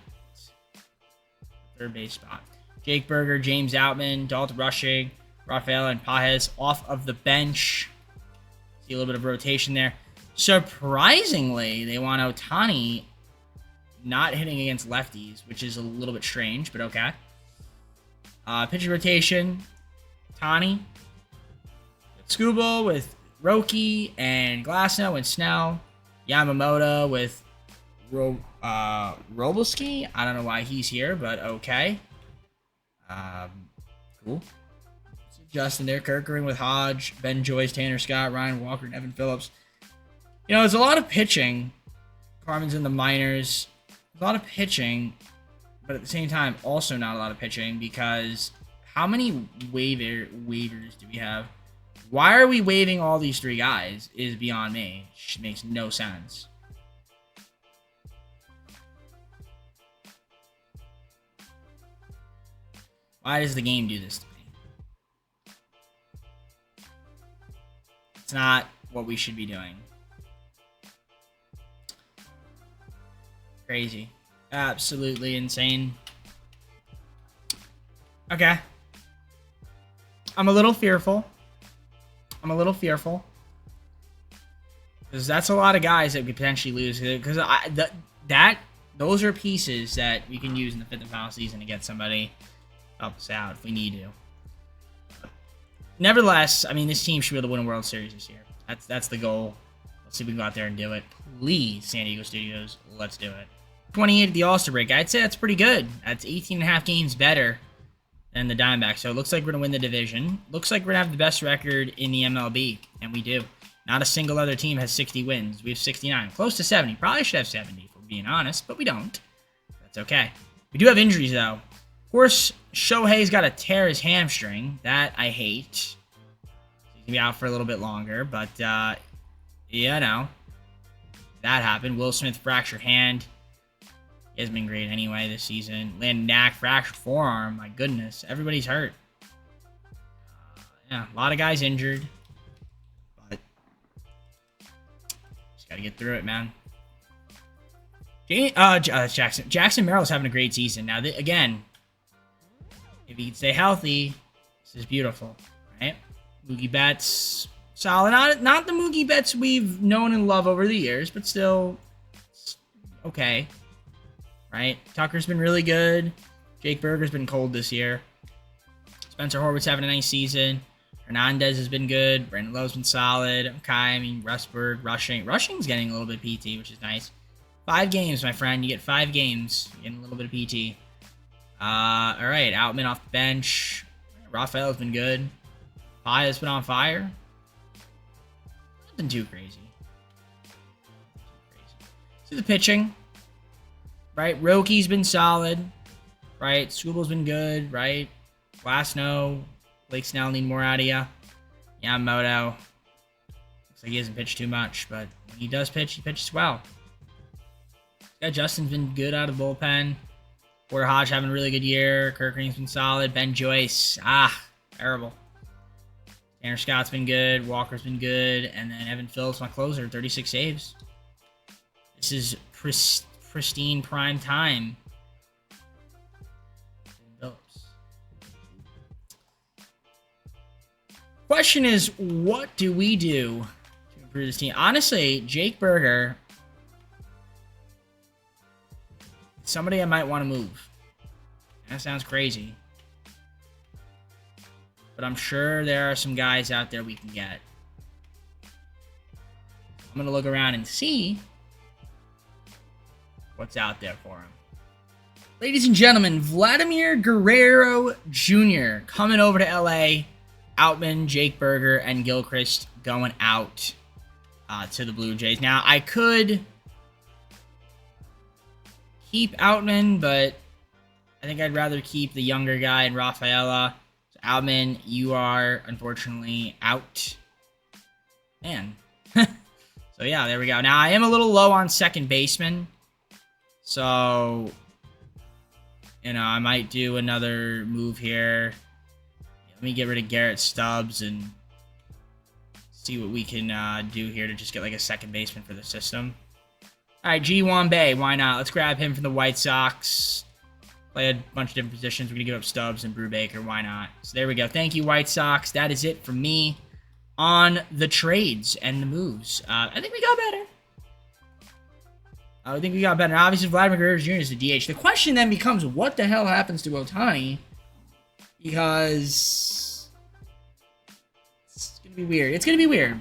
Speaker 1: third base spot. Jake Berger, James Outman, Dalton Rushing, Rafael, and Pajes off of the bench. See a little bit of rotation there. Surprisingly, they want Ohtani not hitting against lefties, which is a little bit strange, but okay. Pitcher rotation, Ohtani, Scooble with Roki and Glasnow and Snell. Yamamoto with Roboski. I don't know why he's here, but okay. Cool. Justin there. Kirkering with Hodge, Ben Joyce, Tanner Scott, Ryan Walker, and Evan Phillips. You know, there's a lot of pitching. Carmen's in the minors. There's a lot of pitching, but at the same time, also not a lot of pitching, because how many waivers do we have? Why are we waiving all these 3 guys is beyond me. It makes no sense. Why does the game do this to me? It's not what we should be doing. Crazy. Absolutely insane. Okay. I'm a little fearful. Because that's a lot of guys that we could potentially lose. Because those are pieces that we can use in the 5th and final season to get somebody help us out if we need to. Nevertheless, I mean, this team should be able to win a World Series this year. That's the goal. Let's see if we can go out there and do it. Please, San Diego Studios, let's do it. 28 at the All-Star break. I'd say that's pretty good. That's 18.5 games better than the Diamondbacks. So it looks like we're going to win the division. Looks like we're going to have the best record in the MLB, and we do. Not a single other team has 60 wins. We have 69. Close to 70. Probably should have 70, if we're being honest, but we don't. That's okay. We do have injuries, though. Of course, Shohei's got to tear his hamstring. That I hate. He's going to be out for a little bit longer, but, yeah, no. That happened. Will Smith fractured hand. He hasn't been great anyway this season. Landon Knack fractured forearm. My goodness. Everybody's hurt. Yeah, a lot of guys injured. But just got to get through it, man. Jackson Merrill's having a great season. Now, again, if he can stay healthy, this is beautiful, right? Mookie Betts, solid. Not the Mookie Betts we've known and loved over the years, but still okay. Right? Tucker's been really good. Jake Berger's been cold this year. Spencer Horwitz having a nice season. Hernandez has been good. Brandon Lowe's been solid. Okay, I mean, Rushing's getting a little bit PT, which is nice. 5 games, my friend. You get 5 games. You're getting a little bit of PT. All right. Outman off the bench. Rafael's been good. Paya's been on fire. Nothing too crazy. See the pitching. Right? Roki's been solid. Right? Scooble's been good. Right? Glasnow. Blake Snell need more out of you. Yamamoto. Looks like he hasn't pitched too much, but when he does pitch, he pitches well. Yeah, Justin's been good out of the bullpen. Porter Hodge having a really good year. Kirk Green's been solid. Ben Joyce. Terrible. Tanner Scott's been good. Walker's been good. And then Evan Phillips, my closer, 36 saves. This is pristine prime time. Phillips. Question is, what do we do to improve this team? Honestly, Jake Berger, somebody I might want to move. That sounds crazy. But I'm sure there are some guys out there we can get. I'm going to look around and see what's out there for him. Ladies and gentlemen, Vladimir Guerrero Jr. coming over to LA. Outman, Jake Berger, and Gilchrist going out to the Blue Jays. Now, I could keep Outman, but I think I'd rather keep the younger guy in Rafaela. So Outman, you are unfortunately out. Man. So yeah, there we go. Now I am a little low on second baseman. So, you know, I might do another move here. Let me get rid of Garrett Stubbs and see what we can do here to just get like a second baseman for the system. All right, G1 Bay, why not? Let's grab him from the White Sox. Play a bunch of different positions. We're going to give up Stubbs and Brubaker. Why not? So there we go. Thank you, White Sox. That is it for me on the trades and the moves. I think we got better. Obviously, Vladimir Guerrero Jr. is the DH. The question then becomes, what the hell happens to Ohtani? Because it's going to be weird. It's going to be weird.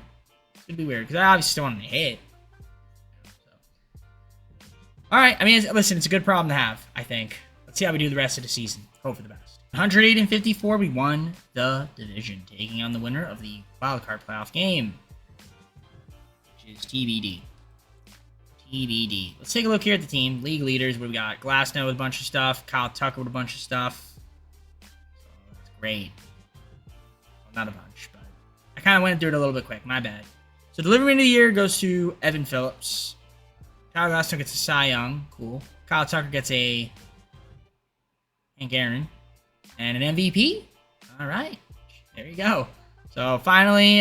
Speaker 1: Because I obviously still want him to hit. All right. I mean, listen, it's a good problem to have, I think. Let's see how we do the rest of the season. Hope for the best. 108-54, we won the division, taking on the winner of the wildcard playoff game, which is TBD. Let's take a look here at the team. League leaders, we got Glasnow with a bunch of stuff, Kyle Tucker with a bunch of stuff. So that's great. Well, not a bunch, but I kind of went through it a little bit quick. My bad. So delivery of the year goes to Evan Phillips. Kyle Glasnow gets a Cy Young. Cool. Kyle Tucker gets a Hank Aaron. And an MVP. All right. There you go. So finally,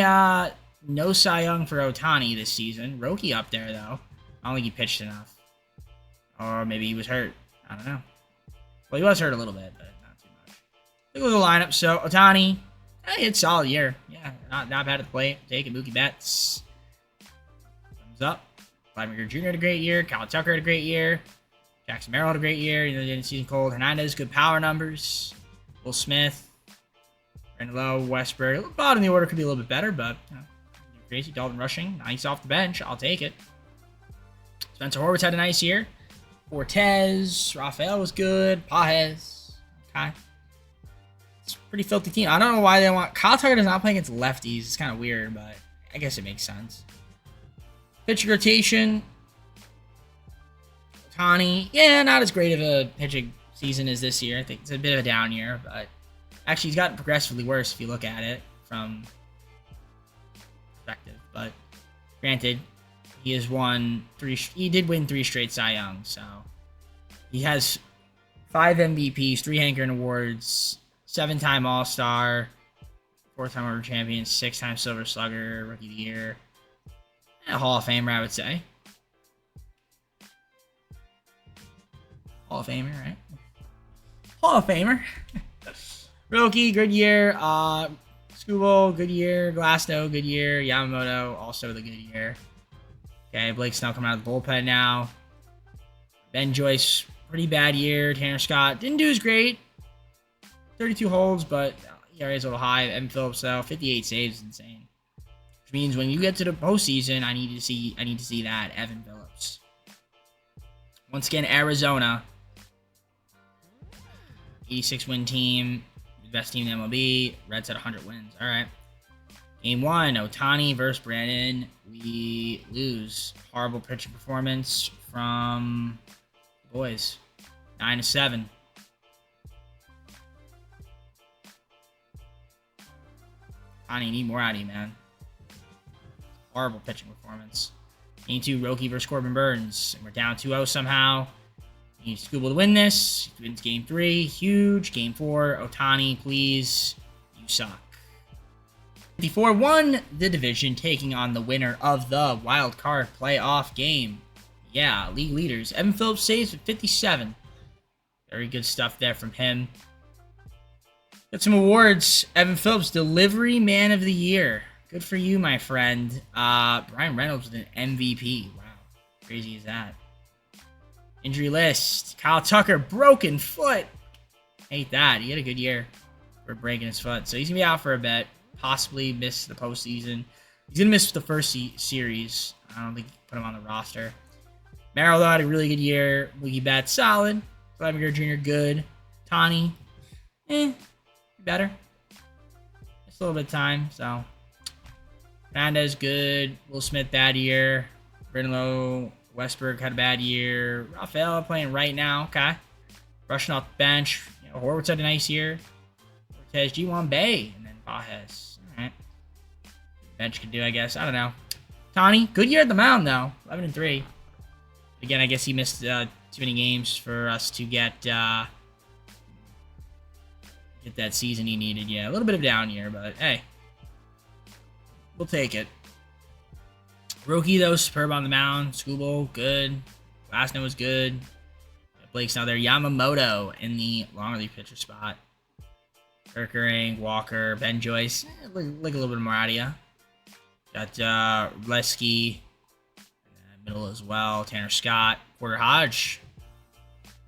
Speaker 1: no Cy Young for Ohtani this season. Roki up there, though. I don't think he pitched enough. Or maybe he was hurt. I don't know. Well, he was hurt a little bit, but not too much. Look at the lineup. So Ohtani, he had a solid year. Yeah, not bad at the plate. Take it. Mookie Betts. Thumbs up. Vladimir Jr. had a great year. Kyle Tucker had a great year. Jackson Merrill had a great year. You know, didn't season cold. Hernandez, good power numbers. Will Smith. Brandon Lowe, Westberg. Bottom of the order could be a little bit better, but you know, crazy. Dalton Rushing. Nice off the bench. I'll take it. Spencer Horwitz had a nice year. Cortez. Rafael was good. Pajes. Okay. It's a pretty filthy team. I don't know why they want... Kyle Tucker does not play against lefties. It's kind of weird, but I guess it makes sense. Pitching rotation. Ohtani. Yeah, not as great of a pitching season as this year. I think it's a bit of a down year, but actually he's gotten progressively worse if you look at it from perspective. But granted, he has won he did win 3 straight Cy Young, so he has 5 MVPs, 3 Hank Aaron Awards, 7-time All-Star, 4-time World Champion, 6-time Silver Slugger, Rookie of the Year, and a Hall of Famer, I would say. Hall of Famer, right? Hall of Famer. Roki, good year. Scooble, good year. Glasnow, good year. Yamamoto, also the good year. Okay, Blake Snell coming out of the bullpen now. Ben Joyce, pretty bad year. Tanner Scott didn't do as great. 32 holds, but ERA is a little high. Evan Phillips, though, 58 saves is insane. Which means when you get to the postseason, I need to see that Evan Phillips. Once again, Arizona. 86 win team. Best team in the MLB. Reds at 100 wins. All right. Game 1, Ohtani versus Brandon. We lose. Horrible pitching performance from the boys. 9-7. Ohtani, need more out of you, man. Horrible pitching performance. Game 2, Roki versus Corbin Burns. And we're down 2-0 somehow. You need Scooble to win this. He wins Game 3. Huge. Game 4, Ohtani, please. You suck. 54 won the division, taking on the winner of the wild card playoff game. Yeah, league leaders. Evan Phillips saves with 57. Very good stuff there from him. Got some awards. Evan Phillips, Delivery Man of the Year. Good for you, my friend. Brian Reynolds with an MVP. Wow. Crazy is that. Injury list. Kyle Tucker, broken foot. Hate that. He had a good year for breaking his foot. So he's going to be out for a bit. Possibly miss the postseason. He's going to miss the first series. I don't think you can put him on the roster. Merrill, though, had a really good year. Mookie Betts, solid. Vladimir Jr., good. Tani, better. Just a little bit of time, so. Fernandez, good. Will Smith, bad year. Brindlow, Westbrook had a bad year. Rafael playing right now, okay. Rushing off the bench. Horwitz had a nice year. Cortez, G1 Bay, and then Baez. All right. Bench could do, I guess. I don't know. Tani, good year at the mound, though. 11-3. Again, I guess he missed too many games for us to get that season he needed. Yeah, a little bit of down year, but hey, we'll take it. Roki, though, superb on the mound. Scooble, good. Glasnow was good. Blake's now there. Yamamoto in the long relief pitcher spot. Kirkering, Walker, Ben Joyce. Look a little bit more out of you. Got Lesky. Middle as well. Tanner Scott. Porter Hodge.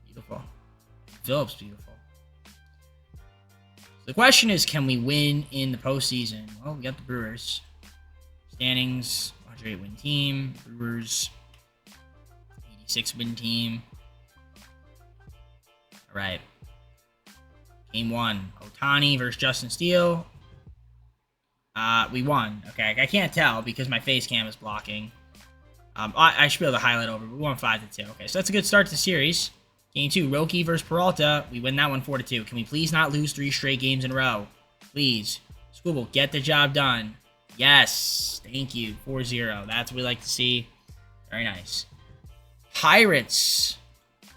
Speaker 1: Beautiful. Phillips, beautiful. The question is, can we win in the postseason? Well, we got the Brewers. Standings, 108 win team. Brewers, 86 win team. All right. Game 1, Ohtani versus Justin Steele. We won. Okay, I can't tell because my face cam is blocking. I should be able to highlight over, but we won 5-2. Okay, so that's a good start to the series. Game 2, Roki versus Peralta. We win that one 4-2. Can we please not lose 3 straight games in a row? Please. Scooble, get the job done. Yes. Thank you. 4-0. That's what we like to see. Very nice. Pirates.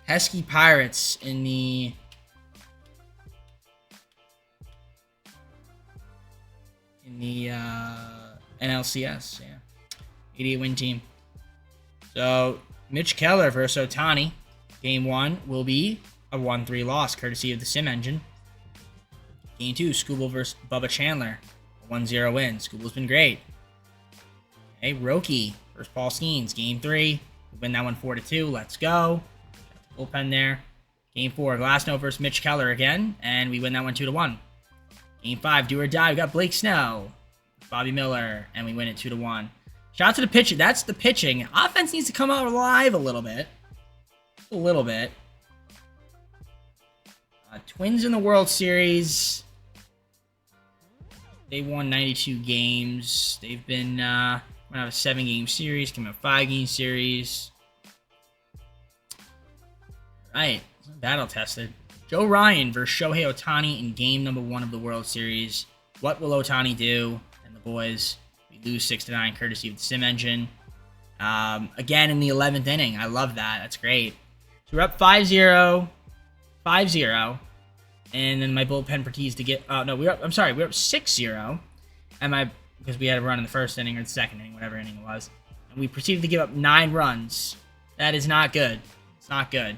Speaker 1: Pesky Pirates in the NLCS. Yeah. 88 win team. So, Mitch Keller versus Ohtani. Game 1 will be a 1-3 loss, courtesy of the Sim Engine. Game 2, Scooble versus Bubba Chandler. A 1-0 win. Scooble's been great. Okay, Roki versus Paul Skeens. Game 3. We win that one 4-2. Let's go. Got the bullpen there. Game 4, Glasnow versus Mitch Keller again. And we win that one 2-1. Game 5, do or die. We got Blake Snell. Bobby Miller. And we win it 2-1. Shout out to the pitcher. That's the pitching. Offense needs to come out alive a little bit. A little bit. Twins in the World Series. They won 92 games. They've been going to have a 7-game series, coming up a 5-game series. Right, battle tested. Joe Ryan versus Shohei Ohtani in game number 1 of the World Series. What will Ohtani do? And the boys, we lose 6-9, courtesy of the Sim Engine. Again in the 11th inning. I love that. That's great. So we're up 5-0. 5-0. And then my bullpen proceeds to get... no, we're up 6-0. And because we had a run in the first inning or the second inning, whatever inning it was. And we proceeded to give up 9 runs. That is not good. It's not good.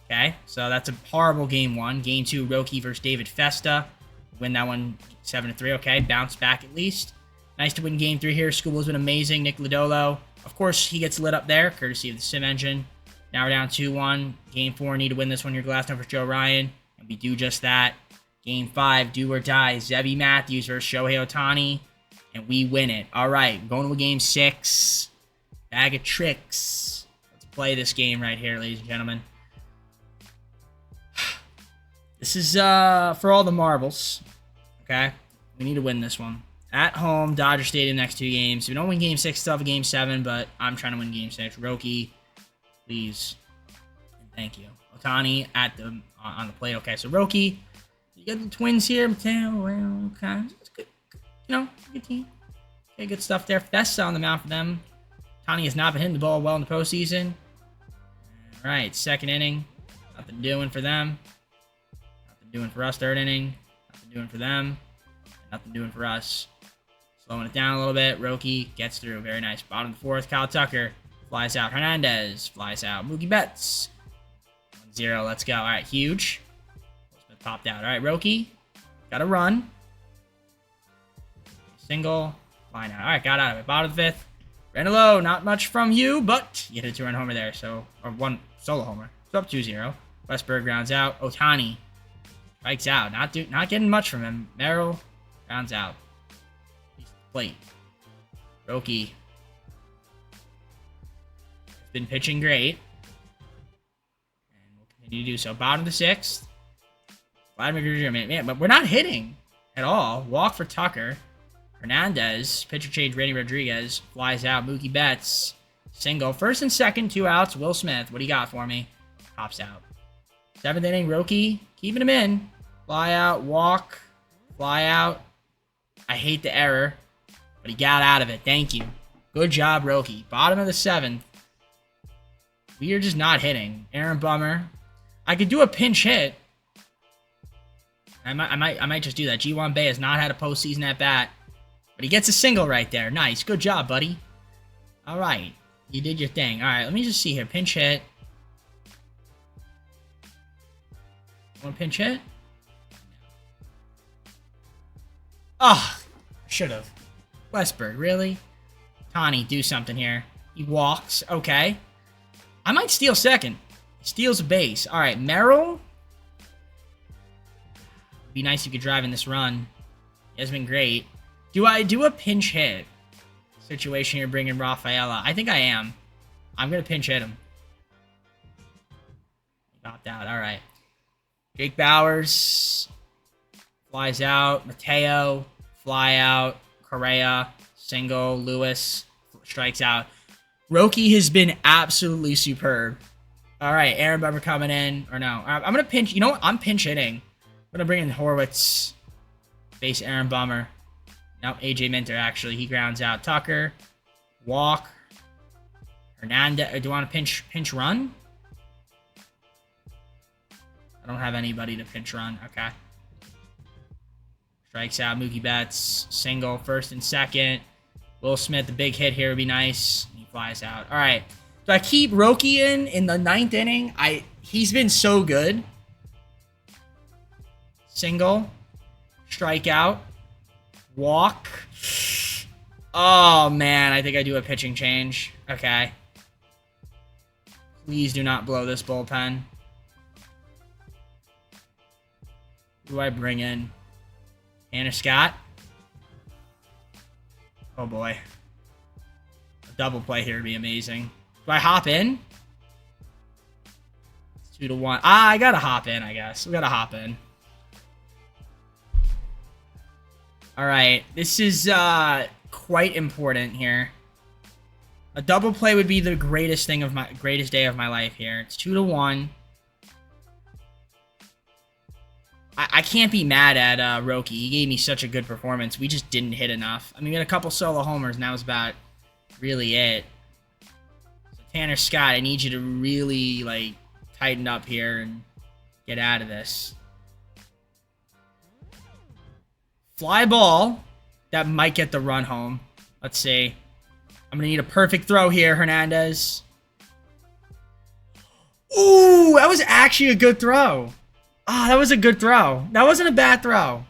Speaker 1: Okay, so that's a horrible game 1. Game 2, Roki versus David Festa. Win that one 7-3. Okay, bounce back at least. Nice to win game 3 here. Scooble's been amazing. Nick Lodolo. Of course, he gets lit up there, courtesy of the Sim Engine. Now we're down 2-1. Game 4, need to win this one here. Glasnow versus Joe Ryan. And we do just that. Game 5, do or die. Zebby Matthews versus Shohei Ohtani. And we win it. All right, going to game 6. Bag of tricks. Let's play this game right here, ladies and gentlemen. This is for all the marbles. Okay? We need to win this one. At home, Dodger Stadium next 2 games. If we don't win Game 6, still have a Game 7, but I'm trying to win Game 6. Roki, please. And thank you. Ohtani at the on the plate. Okay, so Roki, you got the Twins here. Mateo, well, okay. It's good. You know, good team. Okay, good stuff there. Festa on the mound for them. Ohtani has not been hitting the ball well in the postseason. All right, 2nd inning. Nothing doing for them. Nothing doing for us. 3rd inning. Nothing doing for them. Nothing doing for us. Slowing it down a little bit. Roki gets through. Very nice. Bottom of the 4th. Kyle Tucker flies out. Hernandez flies out. Mookie Betts. 1-0. Let's go. All right. Huge. Popped out. All right. Roki. Got a run. Single. Line out. All right. Got out of it. Bottom of the 5th. Ranello. Not much from you, but you hit a 2-run homer there. So, or 1 solo homer. So up 2-0. Westberg rounds out. Ohtani strikes out. Not getting much from him. Merrill rounds out. Plate. Roki. Has been pitching great. And will continue to do so. Bottom of the 6th. Vladimir Guerrero, man, but we're not hitting at all. Walk for Tucker. Hernandez. Pitcher change. Randy Rodriguez. Flies out. Mookie Betts. Single. 1st and 2nd. 2 outs. Will Smith. What do you got for me? Pops out. 7th inning. Roki. Keeping him in. Fly out. Walk. Fly out. I hate the error. But he got out of it. Thank you. Good job, Roki. Bottom of the 7th. We are just not hitting. Aaron Bummer. I could do a pinch hit. I might just do that. G1 Bay has not had a postseason at bat. But he gets a single right there. Nice. Good job, buddy. All right. You did your thing. All right. Let me just see here. Pinch hit. Want to pinch hit? Oh, should have. Westberg, really? Tani, do something here. He walks. Okay. I might steal 2nd. He steals a base. All right, Merrill. Be nice if you could drive in this run. He has been great. Do I do a pinch hit situation here bringing Rafaela? I think I am. I'm going to pinch hit him. He popped out. All right. Jake Bowers flies out. Mateo, fly out. Correa, single. Lewis strikes out. Roki has been absolutely superb. All right, Aaron Bummer coming in. Or no, I'm going to pinch. You know what? I'm pinch hitting. I'm going to bring in Horwitz. Face Aaron Bummer. No, AJ Minter, actually. He grounds out. Tucker. Walk. Hernandez. Do you want to pinch run? I don't have anybody to pinch run. Okay. Strikes out. Mookie Betts. Single. 1st and 2nd. Will Smith, the big hit here would be nice. He flies out. All right. So I keep Roki in the 9th inning. He's been so good. Single. Strikeout. Walk. Oh, man. I think I do a pitching change. Okay. Please do not blow this bullpen. Who do I bring in? Tanner Scott. Oh, boy. A double play here would be amazing. Do I hop in? It's 2-1. I gotta hop in, I guess. We gotta hop in. All right. This is quite important here. A double play would be the greatest day of my life here. It's 2-1. I can't be mad at Roki. He gave me such a good performance. We just didn't hit enough. I mean, we had a couple solo homers, and that was about really it. So Tanner Scott, I need you to really, like, tighten up here and get out of this. Fly ball. That might get the run home. Let's see. I'm going to need a perfect throw here, Hernandez. Ooh, that was actually a good throw. Ah, that was a good throw. That wasn't a bad throw.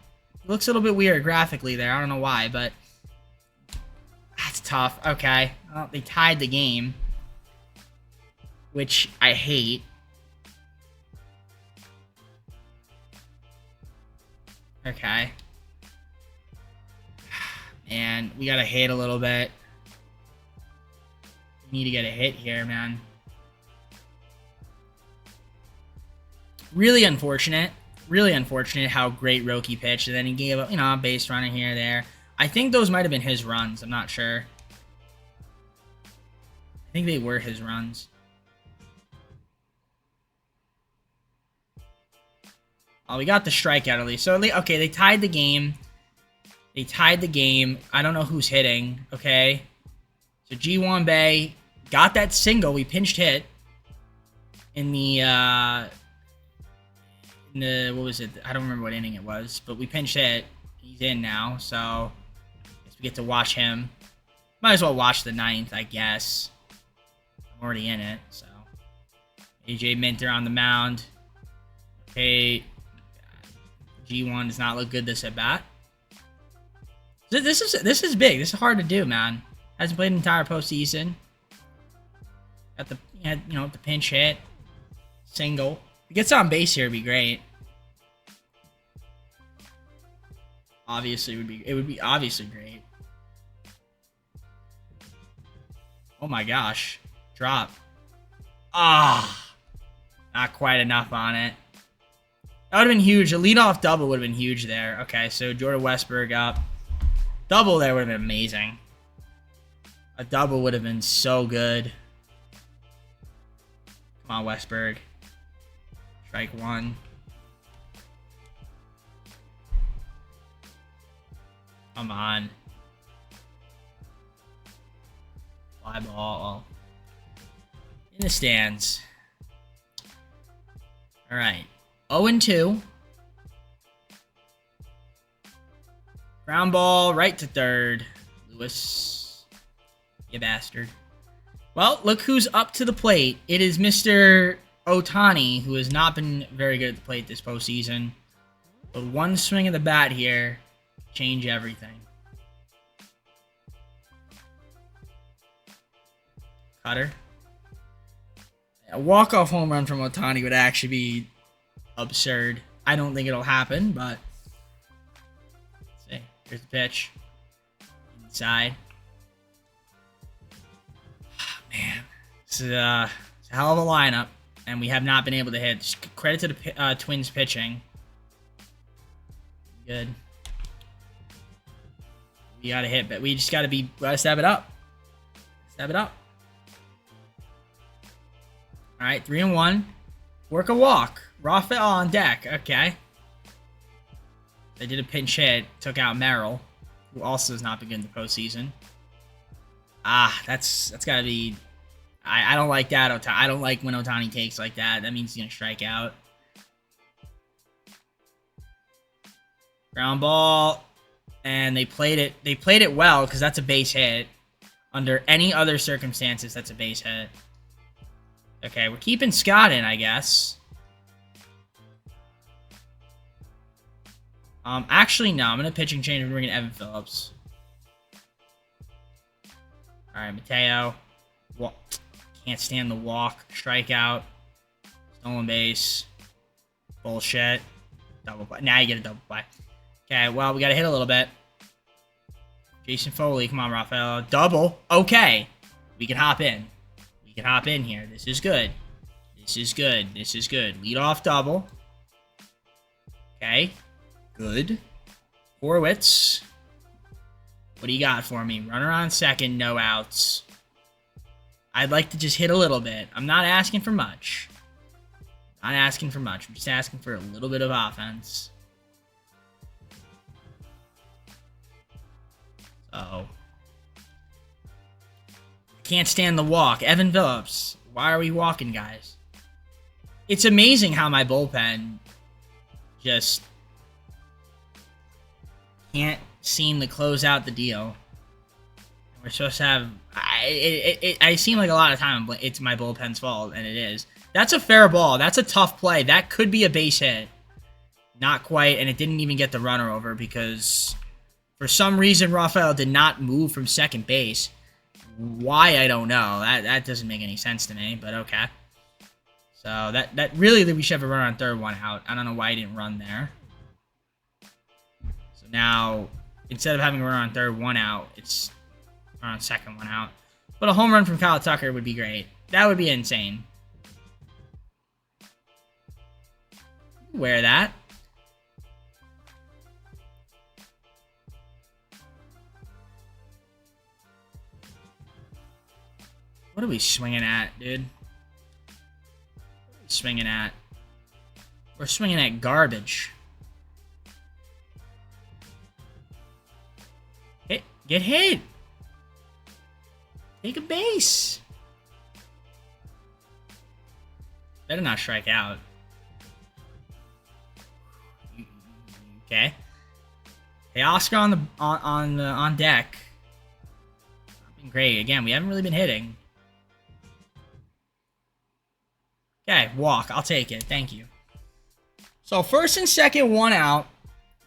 Speaker 1: It looks a little bit weird graphically there. I don't know why, but that's tough. Okay. Well, they tied the game, which I hate. Okay. And we got to hit a little bit. We need to get a hit here, man. Really unfortunate. Really unfortunate how great Roki pitched, and then he gave up, you know, a base runner here or there. I think those might have been his runs. I'm not sure. I think they were his runs. Oh, we got the strikeout at least. So, okay, they tied the game. They tied the game. I don't know who's hitting. Okay. So, G1 Bay got that single. We pinched hit in the, what was it? I don't remember what inning it was, but we pinched hit. He's in now, so I guess we get to watch him. Might as well watch the ninth, I guess. I'm already in it, so. AJ Minter on the mound. Okay. G1 does not look good this at bat. This is big. This is hard to do, man. Hasn't played an entire postseason. Got the the pinch hit, single. If he gets on base here, it'd be great. Obviously, it would be obviously great. Oh my gosh, drop. Ah, not quite enough on it. That would have been huge. A leadoff double would have been huge there. Okay, so Jordan Westberg up. Double there would have been amazing. A double would have been so good. Come on, Westberg. Strike one. Come on. Fly ball. In the stands. All right. 0-2. Ground ball right to third. Lewis. You bastard. Well, look who's up to the plate. It is Mr. Ohtani, who has not been very good at the plate this postseason. But one swing of the bat here, change everything. Cutter. A walk-off home run from Ohtani would actually be absurd. I don't think it'll happen, but let's see. Here's the pitch. Inside. Man, this is a hell of a lineup, and we have not been able to hit. Just credit to the Twins pitching. Good. We gotta hit, but we just gotta step it up. Step it up. All right, 3-1. Work a walk. Rafael on deck. Okay. They did a pinch hit. Took out Merrill, who also has not been good in the postseason. Ah, that's gotta be. I don't like that. I don't like when Ohtani takes like that. That means he's gonna strike out. Ground ball, and they played it. They played it well because that's a base hit. Under any other circumstances, that's a base hit. Okay, we're keeping Scott in, I guess. Actually, no. I'm gonna pitching change and bring in Evan Phillips. All right, Mateo. Can't stand the walk. Strikeout. Stolen base. Bullshit. Double play. Now you get a double play. Okay, well, we got to hit a little bit. Jason Foley. Come on, Rafael. Double. Okay. We can hop in. We can hop in here. This is good. This is good. This is good. Lead off double. Okay. Good. Horwitz. What do you got for me? Runner on second. No outs. I'd like to just hit a little bit. I'm not asking for much. Not asking for much. I'm just asking for a little bit of offense. Uh-oh. Can't stand the walk. Evan Phillips. Why are we walking, guys? It's amazing how my bullpen just can't seem to close out the deal. We're supposed to have... I seem like a lot of time it's my bullpen's fault, and it is. That's a fair ball. That's a tough play. That could be a base hit. Not quite, and it didn't even get the runner over because for some reason Rafael did not move from second base. Why, I don't know. That doesn't make any sense to me, but okay. So that really we should have a runner on third, one out. I don't know why he didn't run there. So now, instead of having a runner on third, one out, it's on second, one out. But a home run from Kyle Tucker would be great. That would be insane. Wear that. What are we swinging at, dude? What are we swinging at? We're swinging at garbage. Hit. Get hit. Take a base. Better not strike out. Okay. Hey, Oscar on deck. Not been great. Again, we haven't really been hitting. Okay, walk. I'll take it. Thank you. So first and second, one out.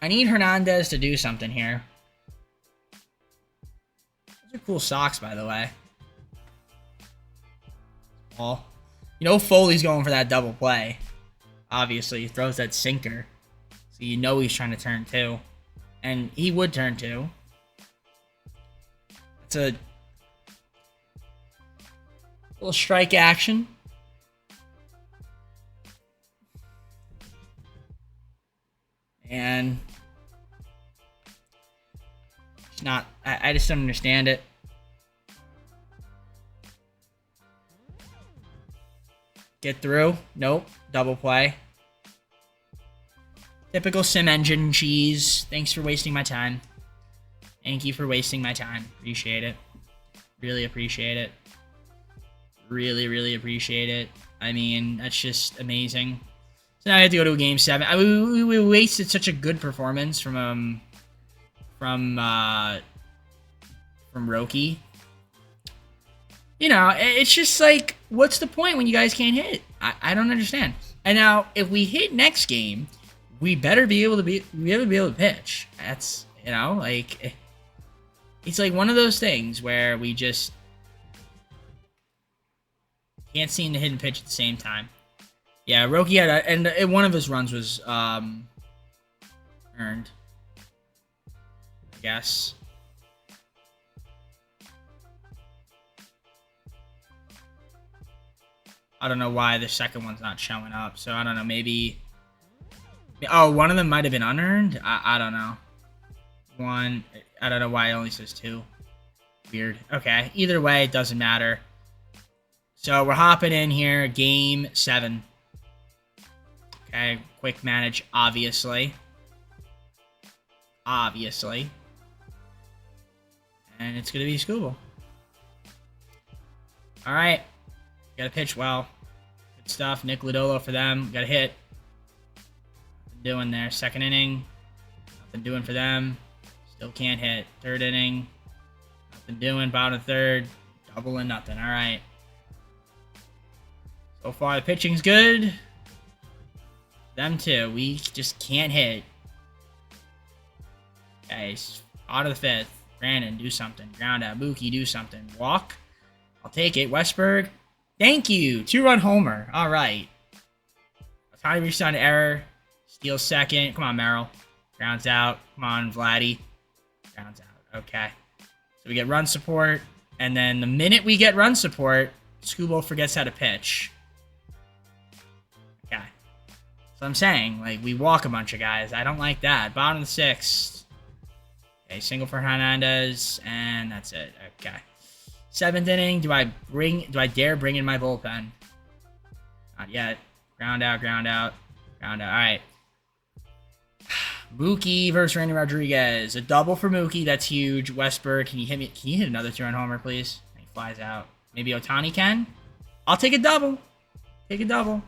Speaker 1: I need Hernandez to do something here. Those are cool socks, by the way. Well, you know Foley's going for that double play. Obviously, he throws that sinker. So you know he's trying to turn two. And he would turn two. It's a little strike action. And it's not, I just don't understand it. Get through. Nope. Double play. Typical sim engine cheese. Thanks for wasting my time. Thank you for wasting my time. Appreciate it. Really appreciate it. Really, really appreciate it. I mean, that's just amazing. So now I have to go to a game 7. We wasted such a good performance from Roki. You know, it's just like, what's the point when you guys can't hit? I don't understand. And now, if we hit next game, we better be able to pitch. That's, you know, like, it's like one of those things where we just can't seem to hit and pitch at the same time. Yeah, Roki had and one of his runs was earned, I guess. I don't know why the second one's not showing up. So I don't know, maybe. Oh, one of them might have been unearned. I don't know. One. I don't know why it only says 2. Weird. Okay. Either way, it doesn't matter. So we're hopping in here. Game 7. Okay. Quick manage, obviously. Obviously. And it's going to be Scooble. All right. Got to pitch well. Good stuff. Nick Lodolo for them. Got to hit. Nothing doing there. Second inning. Nothing doing for them. Still can't hit. Third inning. Nothing doing. Bottom of third. Double and nothing. All right. So far, the pitching's good. Them too. We just can't hit. Okay. Out of the 5th. Brandon, do something. Ground out. Mookie, do something. Walk. I'll take it. Westberg. Thank you. 2-run homer. All right. Otani reached on error. Steals second. Come on, Merrill. Grounds out. Come on, Vladdy. Grounds out. Okay. So we get run support. And then the minute we get run support, Scoobo forgets how to pitch. Okay. So I'm saying, like, we walk a bunch of guys. I don't like that. Bottom of the 6th. Okay, single for Hernandez. And that's it. Okay. 7th inning, do I dare bring in my bullpen? Not yet. Ground out, ground out, ground out. All right. Mookie versus Randy Rodriguez. A double for Mookie. That's huge. Westberg, can you hit me? Can you hit another 2-run homer, please? And he flies out. Maybe Otani can? I'll take a double. Take a double.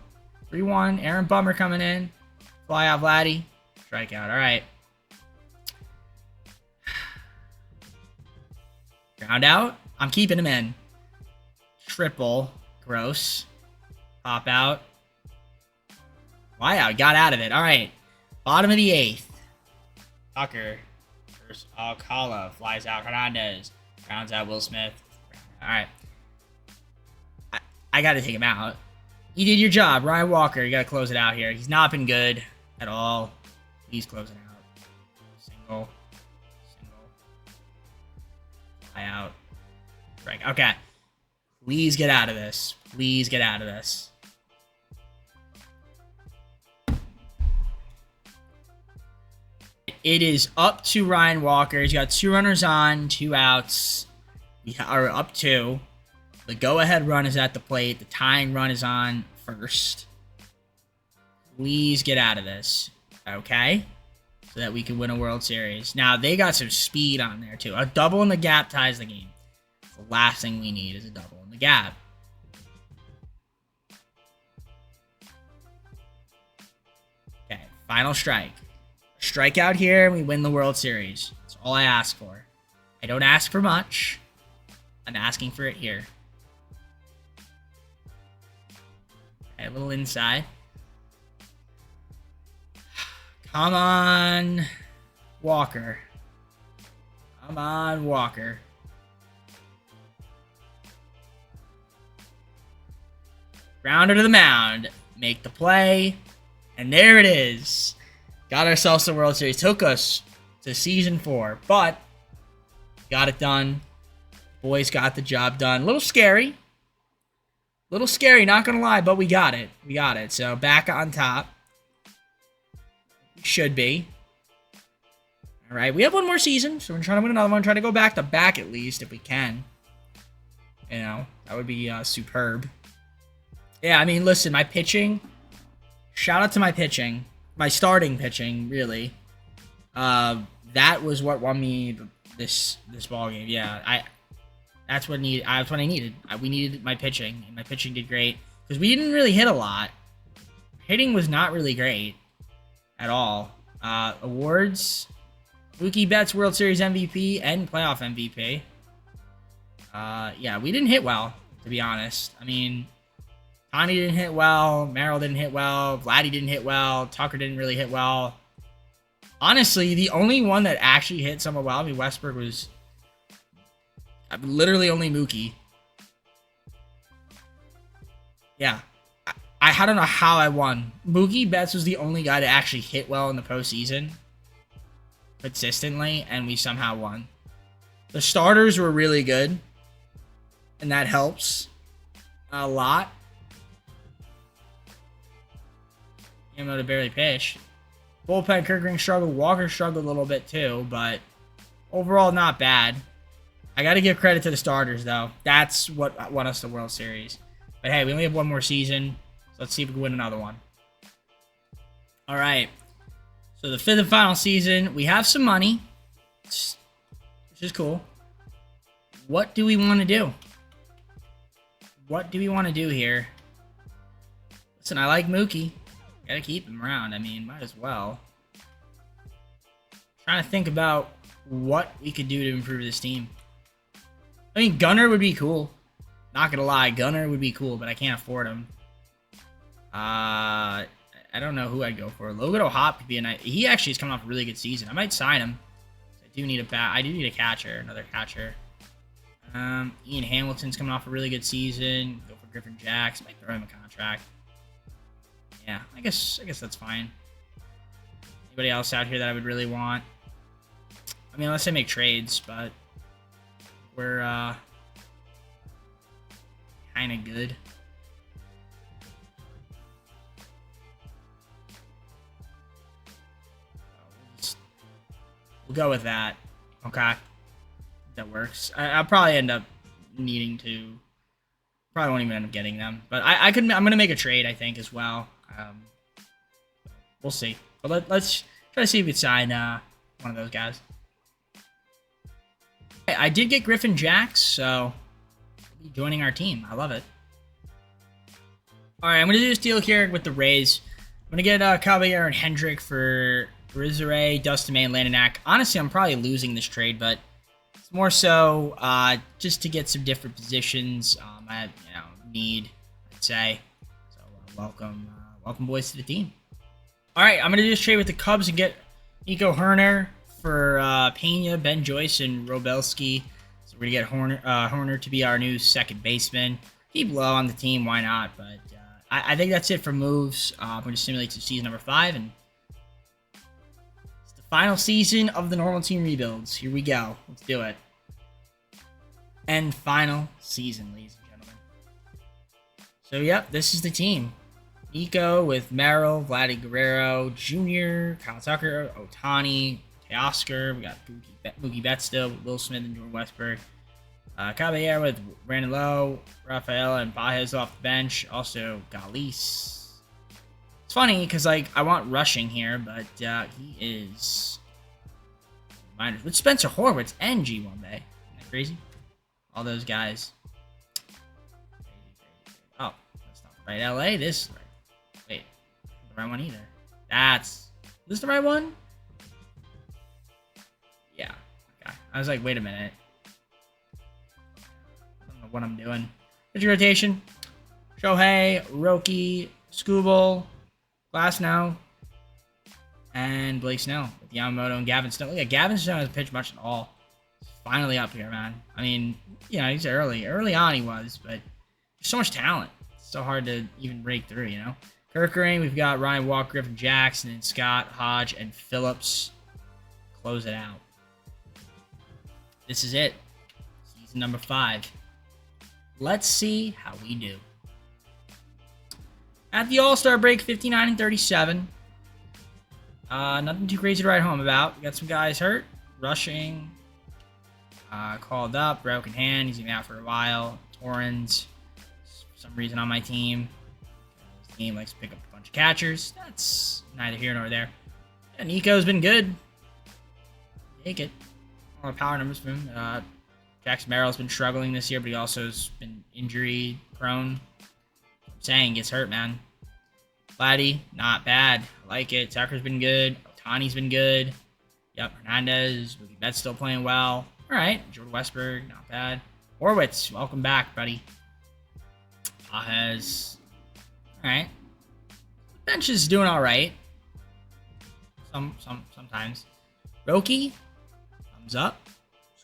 Speaker 1: 3-1. Aaron Bummer coming in. Fly out, Vladdy. Strikeout. All right. Ground out. I'm keeping him in. Triple. Gross. Pop out. Fly out. Got out of it. All right. Bottom of the 8th. Tucker. First Alcala. Flies out. Hernandez. Grounds out Will Smith. All right. I got to take him out. You did your job. Ryan Walker. You got to close it out here. He's not been good at all. Please close it out. Single. Fly out. Strike. Okay. Please get out of this. Please get out of this. it is up to Ryan Walker. He's got 2 runners on, 2 outs. We are up 2. The go-ahead run is at the plate. The tying run is on first. Please get out of this, okay? So that we can win a World Series. Now, they got some speed on there, too. A double in the gap ties the game. The last thing we need is a double in the gap. Okay, final strike. Strikeout here, and we win the World Series. That's all I ask for. I don't ask for much. I'm asking for it here. Okay, a little inside. Come on, Walker. Come on, Walker. Grounder to the mound. Make the play. And there it is. Got ourselves the World Series. Took us to Season 4. But got it done. Boys got the job done. A little scary. Not going to lie. But we got it. We got it. So back on top. Should be. All right. We have one more season. So we're trying to win another one. Try to go back to back at least if we can. You know, that would be superb. Yeah, I mean, listen, my pitching. Shout out to my pitching. My starting pitching, really. That was what won me this ball game. Yeah, that's what I needed. We needed my pitching, and my pitching did great because we didn't really hit a lot. Hitting was not really great at all. Awards: Mookie Betts World Series MVP and playoff MVP. Yeah, we didn't hit well, to be honest. I mean, Tony didn't hit well, Merrill didn't hit well, Vladdy didn't hit well, Tucker didn't really hit well. Honestly, the only one that actually hit somewhat well, I mean, Westberg was literally only Mookie. Yeah. I don't know how I won. Mookie Betts was the only guy to actually hit well in the postseason consistently, and we somehow won. The starters were really good, and that helps a lot. Even though to barely pitch. Bullpen, Kirkring struggled. Walker struggled a little bit too, but overall not bad. I got to give credit to the starters, though. That's what won us the World Series. But hey, we only have one more season, so let's see if we can win another one. All right. So the 5th and final season, we have some money, which is cool. What do we want to do? What do we want to do here? Listen, I like Mookie. Gotta keep him around. I mean, might as well. Trying to think about what we could do to improve this team. I mean, Gunnar would be cool. Not gonna lie, Gunnar would be cool, but I can't afford him. I don't know who I'd go for. Logan O'Hop could be a nice. He actually is coming off a really good season. I might sign him. I do need a bat. I do need a catcher, another catcher. Ian Hamilton's coming off a really good season. Go for Griffin Jacks. Might throw him a contract. Yeah, I guess that's fine. Anybody else out here that I would really want? I mean, unless I make trades, but we're kind of good. We'll go with that. Okay, that works. I'll probably end up needing to. Probably won't even end up getting them, but I'm gonna make a trade, I think, as well. We'll see. But let's try to see if we can sign one of those guys. I did get Griffin Jacks, so he'll be joining our team. I love it. All right, I'm going to do this deal here with the Rays. I'm going to get Caballero and Hendrick for Rizare, Dustin May, and Landon. Honestly, I'm probably losing this trade, but it's more so just to get some different positions. I need, I'd say. So welcome boys to the team. All right, I'm going to do this trade with the Cubs and get Nico Hoerner for Pena, Ben Joyce, and Robelski. So we're going to get Hoerner to be our new second baseman. Keep low on the team, why not? But I think that's it for moves. We're going to simulate to season number 5, and it's the final season of the normal team rebuilds. Here we go. Let's do it. And final season, ladies and gentlemen. So, yep, this is the team. Nico with Merrill, Vladdy Guerrero Jr., Kyle Tucker, Ohtani, Oscar. We got Mookie Betts still, Will Smith and Jordan Westburg. Caballero with Brandon Lowe, Rafael, and Baez off the bench. Also, Galise. It's funny because like I want rushing here, but he is minors with Spencer Horwitz and G1 Bay. Isn't that crazy? All those guys. Oh, that's not the right LA. This is right. Wait, not the right one either. Is this the right one? Yeah. Okay. I was like, wait a minute. I don't know what I'm doing. Pitcher rotation. Shohei, Roki, Skubal, Glasnow, and Blake Snell with Yamamoto and Gavin Snow. Look at Gavin Snow hasn't pitched much at all. He's finally up here, man. I mean, you know, he's early. Early on he was, but there's so much talent. It's so hard to even break through, you know? Kirkering, we've got Ryan Walker, Griffin Jackson, and Scott, Hodge, and Phillips. Close it out. This is it. Season number 5. Let's see how we do. At the All-Star break, 59 and 37. Nothing too crazy to write home about. We got some guys hurt. Rushing. Called up. Broken hand. He's going to be out for a while. Torrens. For some reason on my team. His team likes to pick up a bunch of catchers. That's neither here nor there. And Nico's been good. Take it. A lot of power numbers from him. Jackson Merrill's been struggling this year, but he also has been injury prone. I'm saying gets hurt, man. Vladdy, not bad. I like it. Tucker's been good. Otani's been good. Yep, Hernandez. That's still playing well. All right. Jordan Westburg, not bad. Horwitz, welcome back, buddy. Baez. All right. Bench is doing all right. Sometimes. Roki, thumbs up.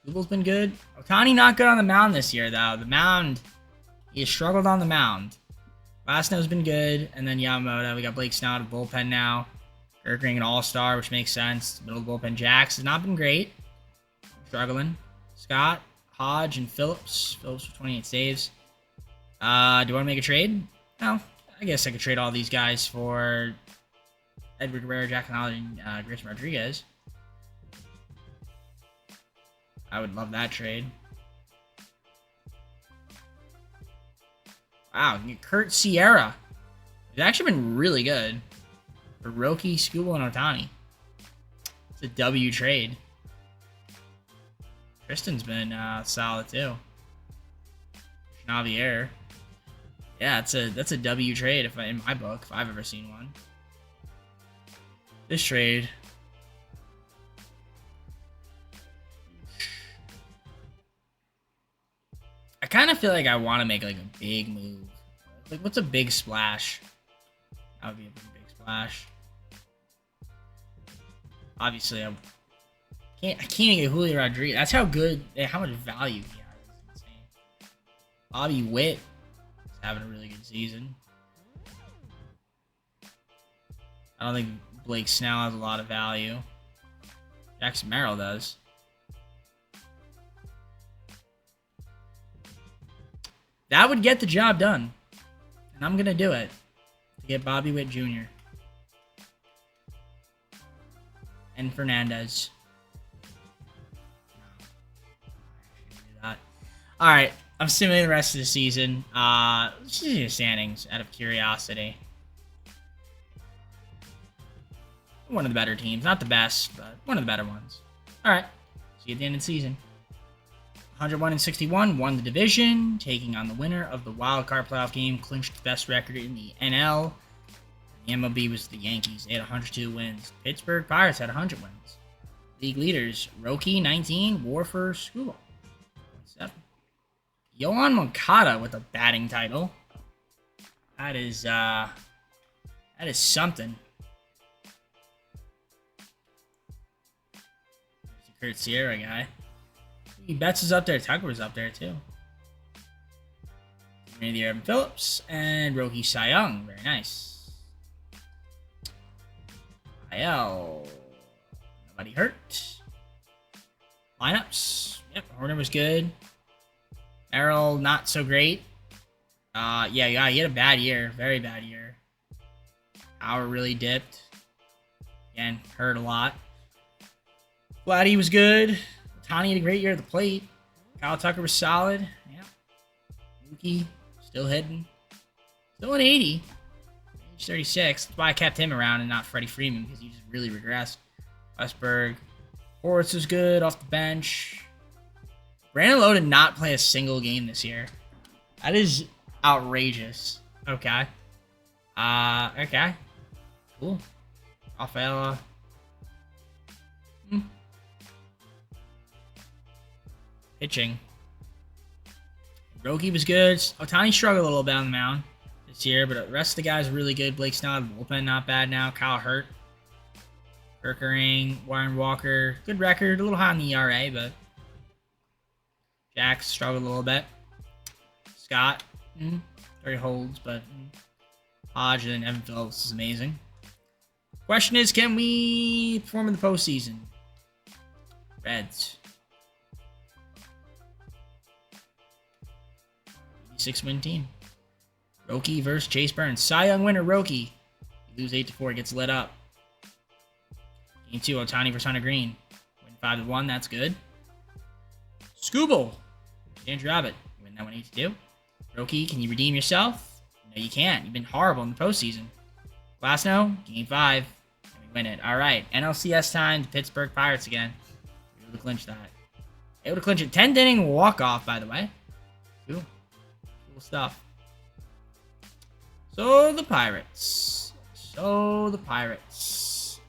Speaker 1: Scooble's been good. Otani not good on the mound this year, though. The mound, he has struggled on the mound. Glasnow's been good. And then Yamamoto. We got Blake Snell of bullpen now. Kirkering an all-star, which makes sense. Middle of the bullpen. Jax has not been great. Struggling. Scott, Hodge, and Phillips. Phillips with 28 saves. Do I want to make a trade? No. I guess I could trade all these guys for Edward Guerrero, Jack Conolly, and Grayson Rodriguez. I would love that trade. Wow, Kurt Sierra. He's actually been really good. For Roki, Skubal, and Otani. It's a W trade. Tristan's been solid too. Javier. Yeah, that's a W trade in my book, if I've ever seen one. This trade. I kind of feel like I want to make like a big move. Like, what's a big splash? That would be a big splash. Obviously, I can't even get Julio Rodriguez. That's how good, how much value he has. It's insane. Bobby Witt is having a really good season. I don't think Blake Snell has a lot of value. Jackson Merrill does. That would get the job done. And I'm going to do it. To get Bobby Witt Jr. And Fernandez. Alright. I'm simulating the rest of the season. Let's see the standings out of curiosity. One of the better teams. Not the best, but one of the better ones. Alright. See you at the end of the season. 101 and 61, won the division, taking on the winner of the wild card playoff game, clinched the best record in the NL. The MLB was the Yankees. They had 102 wins. Pittsburgh Pirates had 100 wins. League leaders, Roki 19, Warfer, Skubal 7. Yohan Moncada with a batting title. That is something. There's the Kurt Sierra guy. Betts is up there. Tucker was up there, too. Randy Evan Phillips and Roki Cy Young. Very nice. IL. Nobody hurt. Lineups. Yep, Horner was good. Merrill, not so great. Yeah, he had a bad year. Very bad year. Power really dipped. Again, hurt a lot. Vladdy was good. Ohtani had a great year at the plate. Kyle Tucker was solid. Yeah. Mookie still hitting. Still an 80. Age 36. That's why I kept him around and not Freddie Freeman, because he just really regressed. Westberg. Horace was good off the bench. Brandon Lowe did not play a single game this year. That is outrageous. Okay. Okay. Cool. Rafaela. Pitching. Roki was good. Ohtani struggled a little bit on the mound this year, but the rest of the guys are really good. Blake Snell, bullpen not bad now. Kyle Hurt. Kirkering, Warren Walker. Good record. A little high on the ERA, but Jack struggled a little bit. Scott. Very holds, but Hodge and Evan Phillips is amazing. Question is, can we perform in the postseason? Reds. 86-win team. Roki versus Chase Burns. Cy Young winner, Roki. You lose 8-4, gets lit up. Game 2, Ohtani versus Hunter Green. Win 5-1, that's good. Scooble. Andrew Abbott. Win that one 8-2. Roki, can you redeem yourself? No, you can't. You've been horrible in the postseason. Glasnow, Game 5. And we win it. All right. NLCS time. The Pittsburgh Pirates again. We able to clinch that. Able to clinch it. 10th inning walk-off, by the way. Cool. Cool stuff. So, the Pirates.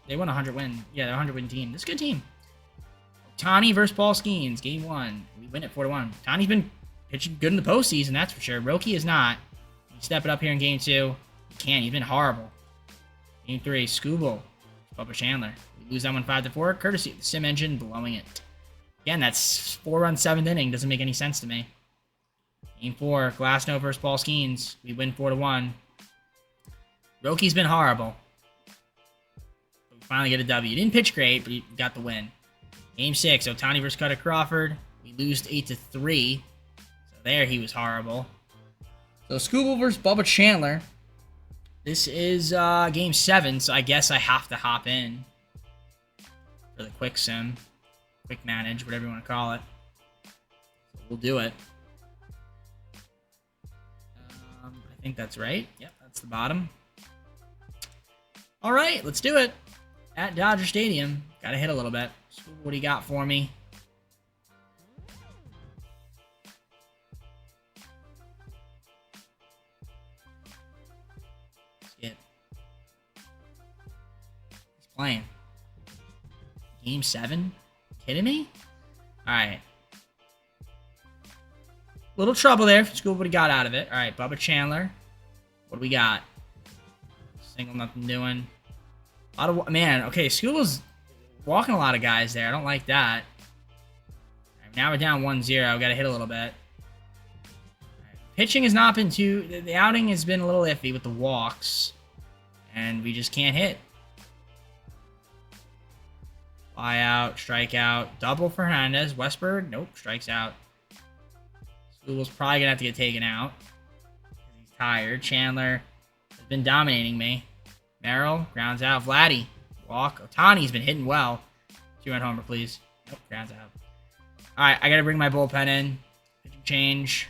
Speaker 1: They won 100 win. Yeah, they're a 100-win team. This is a good team. Ohtani versus Paul Skeens. Game 1. We win it 4-1. Ohtani's been pitching good in the postseason, that's for sure. Roki is not. You step it up here in Game 2. You can't. He's been horrible. Game 3, Scooble. Bubba Chandler. We lose that one 5-4. Courtesy of the Sim Engine blowing it. Again, that's 4-run 7th inning. Doesn't make any sense to me. Game 4, Glasnow versus Paul Skeens. We win 4-1. Roki's been horrible. But we finally get a W. Didn't pitch great, but he got the win. Game 6, Ohtani versus Cutter Crawford. We lose 8-3. So there he was horrible. So Scooble versus Bubba Chandler. This is Game 7, so I guess I have to hop in for the quick sim. Quick manage, whatever you want to call it. So we'll do it. I think that's right. Yep, that's the bottom. All right, let's do it. At Dodger Stadium. Got to hit a little bit. Scooble, what do you got for me? Skip. He's playing. Game 7? Kidding me? Alright. Little trouble there. Scooble, what he got out of it. Alright, Bubba Chandler. What do we got? Single, nothing doing. A lot of... Man, okay, Scooble's walking a lot of guys there. I don't like that. Right, now we're down 1-0. Got to hit a little bit. Right, pitching has not been too... The outing has been a little iffy with the walks. And we just can't hit. Fly out, strike out. Double for Hernandez. Westberg, nope, strikes out. Scooble's probably going to have to get taken out. He's tired. Chandler has been dominating me. Merrill, grounds out. Vladdy, walk. Ohtani's been hitting well. 2-run homer, please. Nope, grounds out. Alright, I got to bring my bullpen in. Pitching change.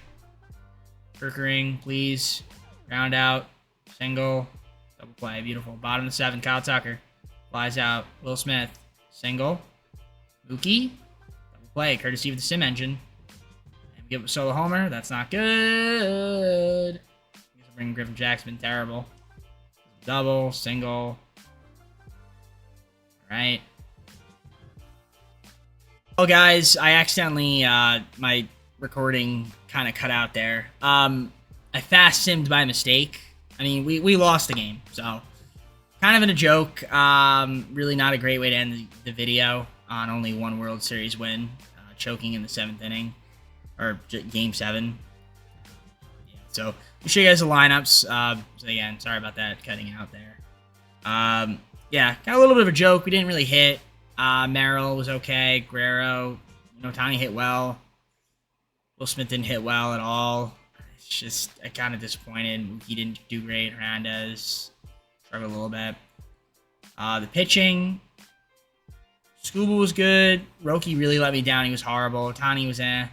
Speaker 1: Kirkering, please. Ground out. Single. Double play. Beautiful. Bottom of the 7th. Kyle Tucker. Flies out. Will Smith. Single. Mookie. Double play. Courtesy of the Sim Engine. And give a solo homer. That's not good. I guess I'll bring Griffin Jackson. Been terrible. Double. Single. Alright. Oh, guys. I accidentally, my recording kind of cut out there. I fast simmed by mistake. I mean, we lost the game, so kind of in a joke. Really not a great way to end the video on only one World Series win, choking in the 7th inning, or Game 7. Yeah, so I'll show you guys the lineups. So again, sorry about that cutting out there. Yeah, got a little bit of a joke. We didn't really hit. Merrill was okay. Guerrero, Ohtani hit well. Will Smith didn't hit well at all. It's just kind of disappointed. He didn't do great. Hernandez struggled a little bit. The pitching, Scuba was good. Roki really let me down. He was horrible. Tani was eh.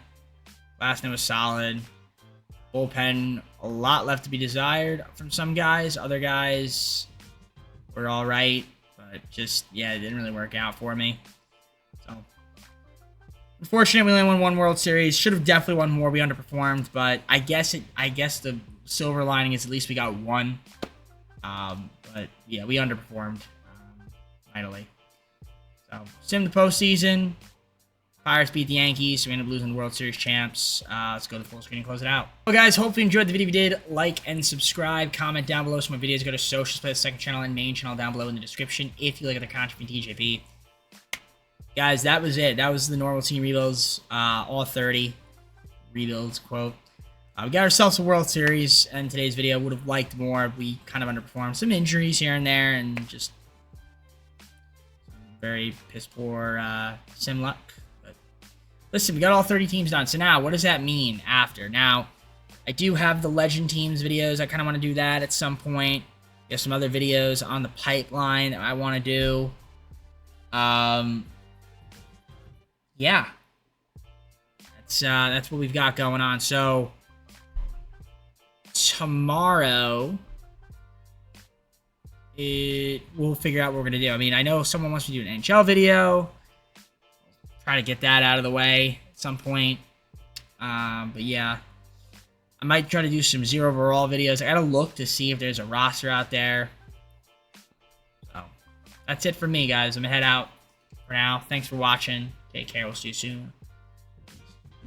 Speaker 1: Last was solid. Bullpen, a lot left to be desired from some guys. Other guys were all right, but just, yeah, it didn't really work out for me. So, unfortunately, we only won one World Series. Should have definitely won more. We underperformed, but I guess the silver lining is at least we got one. But yeah, we underperformed mightily. So, sim the postseason. Pirates beat the Yankees, so we ended up losing the World Series champs. Let's go to full screen and close it out. Well, guys, hopefully you enjoyed the video. If you did, like and subscribe. Comment down below some of my videos. Go to socials, play the second channel and main channel down below in the description if you like the content from TJP. Guys, that was it. That was the normal team rebuilds, all 30 rebuilds, quote. We got ourselves a World Series in today's video. Would have liked more. We kind of underperformed. Some injuries here and there, and just very piss poor sim luck. But listen, we got all 30 teams done. So now, what does that mean after? Now, I do have the Legend Teams videos. I kind of want to do that at some point. There's some other videos on the pipeline that I want to do. Yeah. That's what we've got going on. So tomorrow we'll figure out what we're gonna do. I mean, I know someone wants me to do an NHL video. Try to get that out of the way at some point. But yeah, I might try to do some zero overall videos. I gotta look to see if there's a roster out there. So that's it for me, guys. I'm gonna head out for now. Thanks for watching. Take care. We'll see you soon.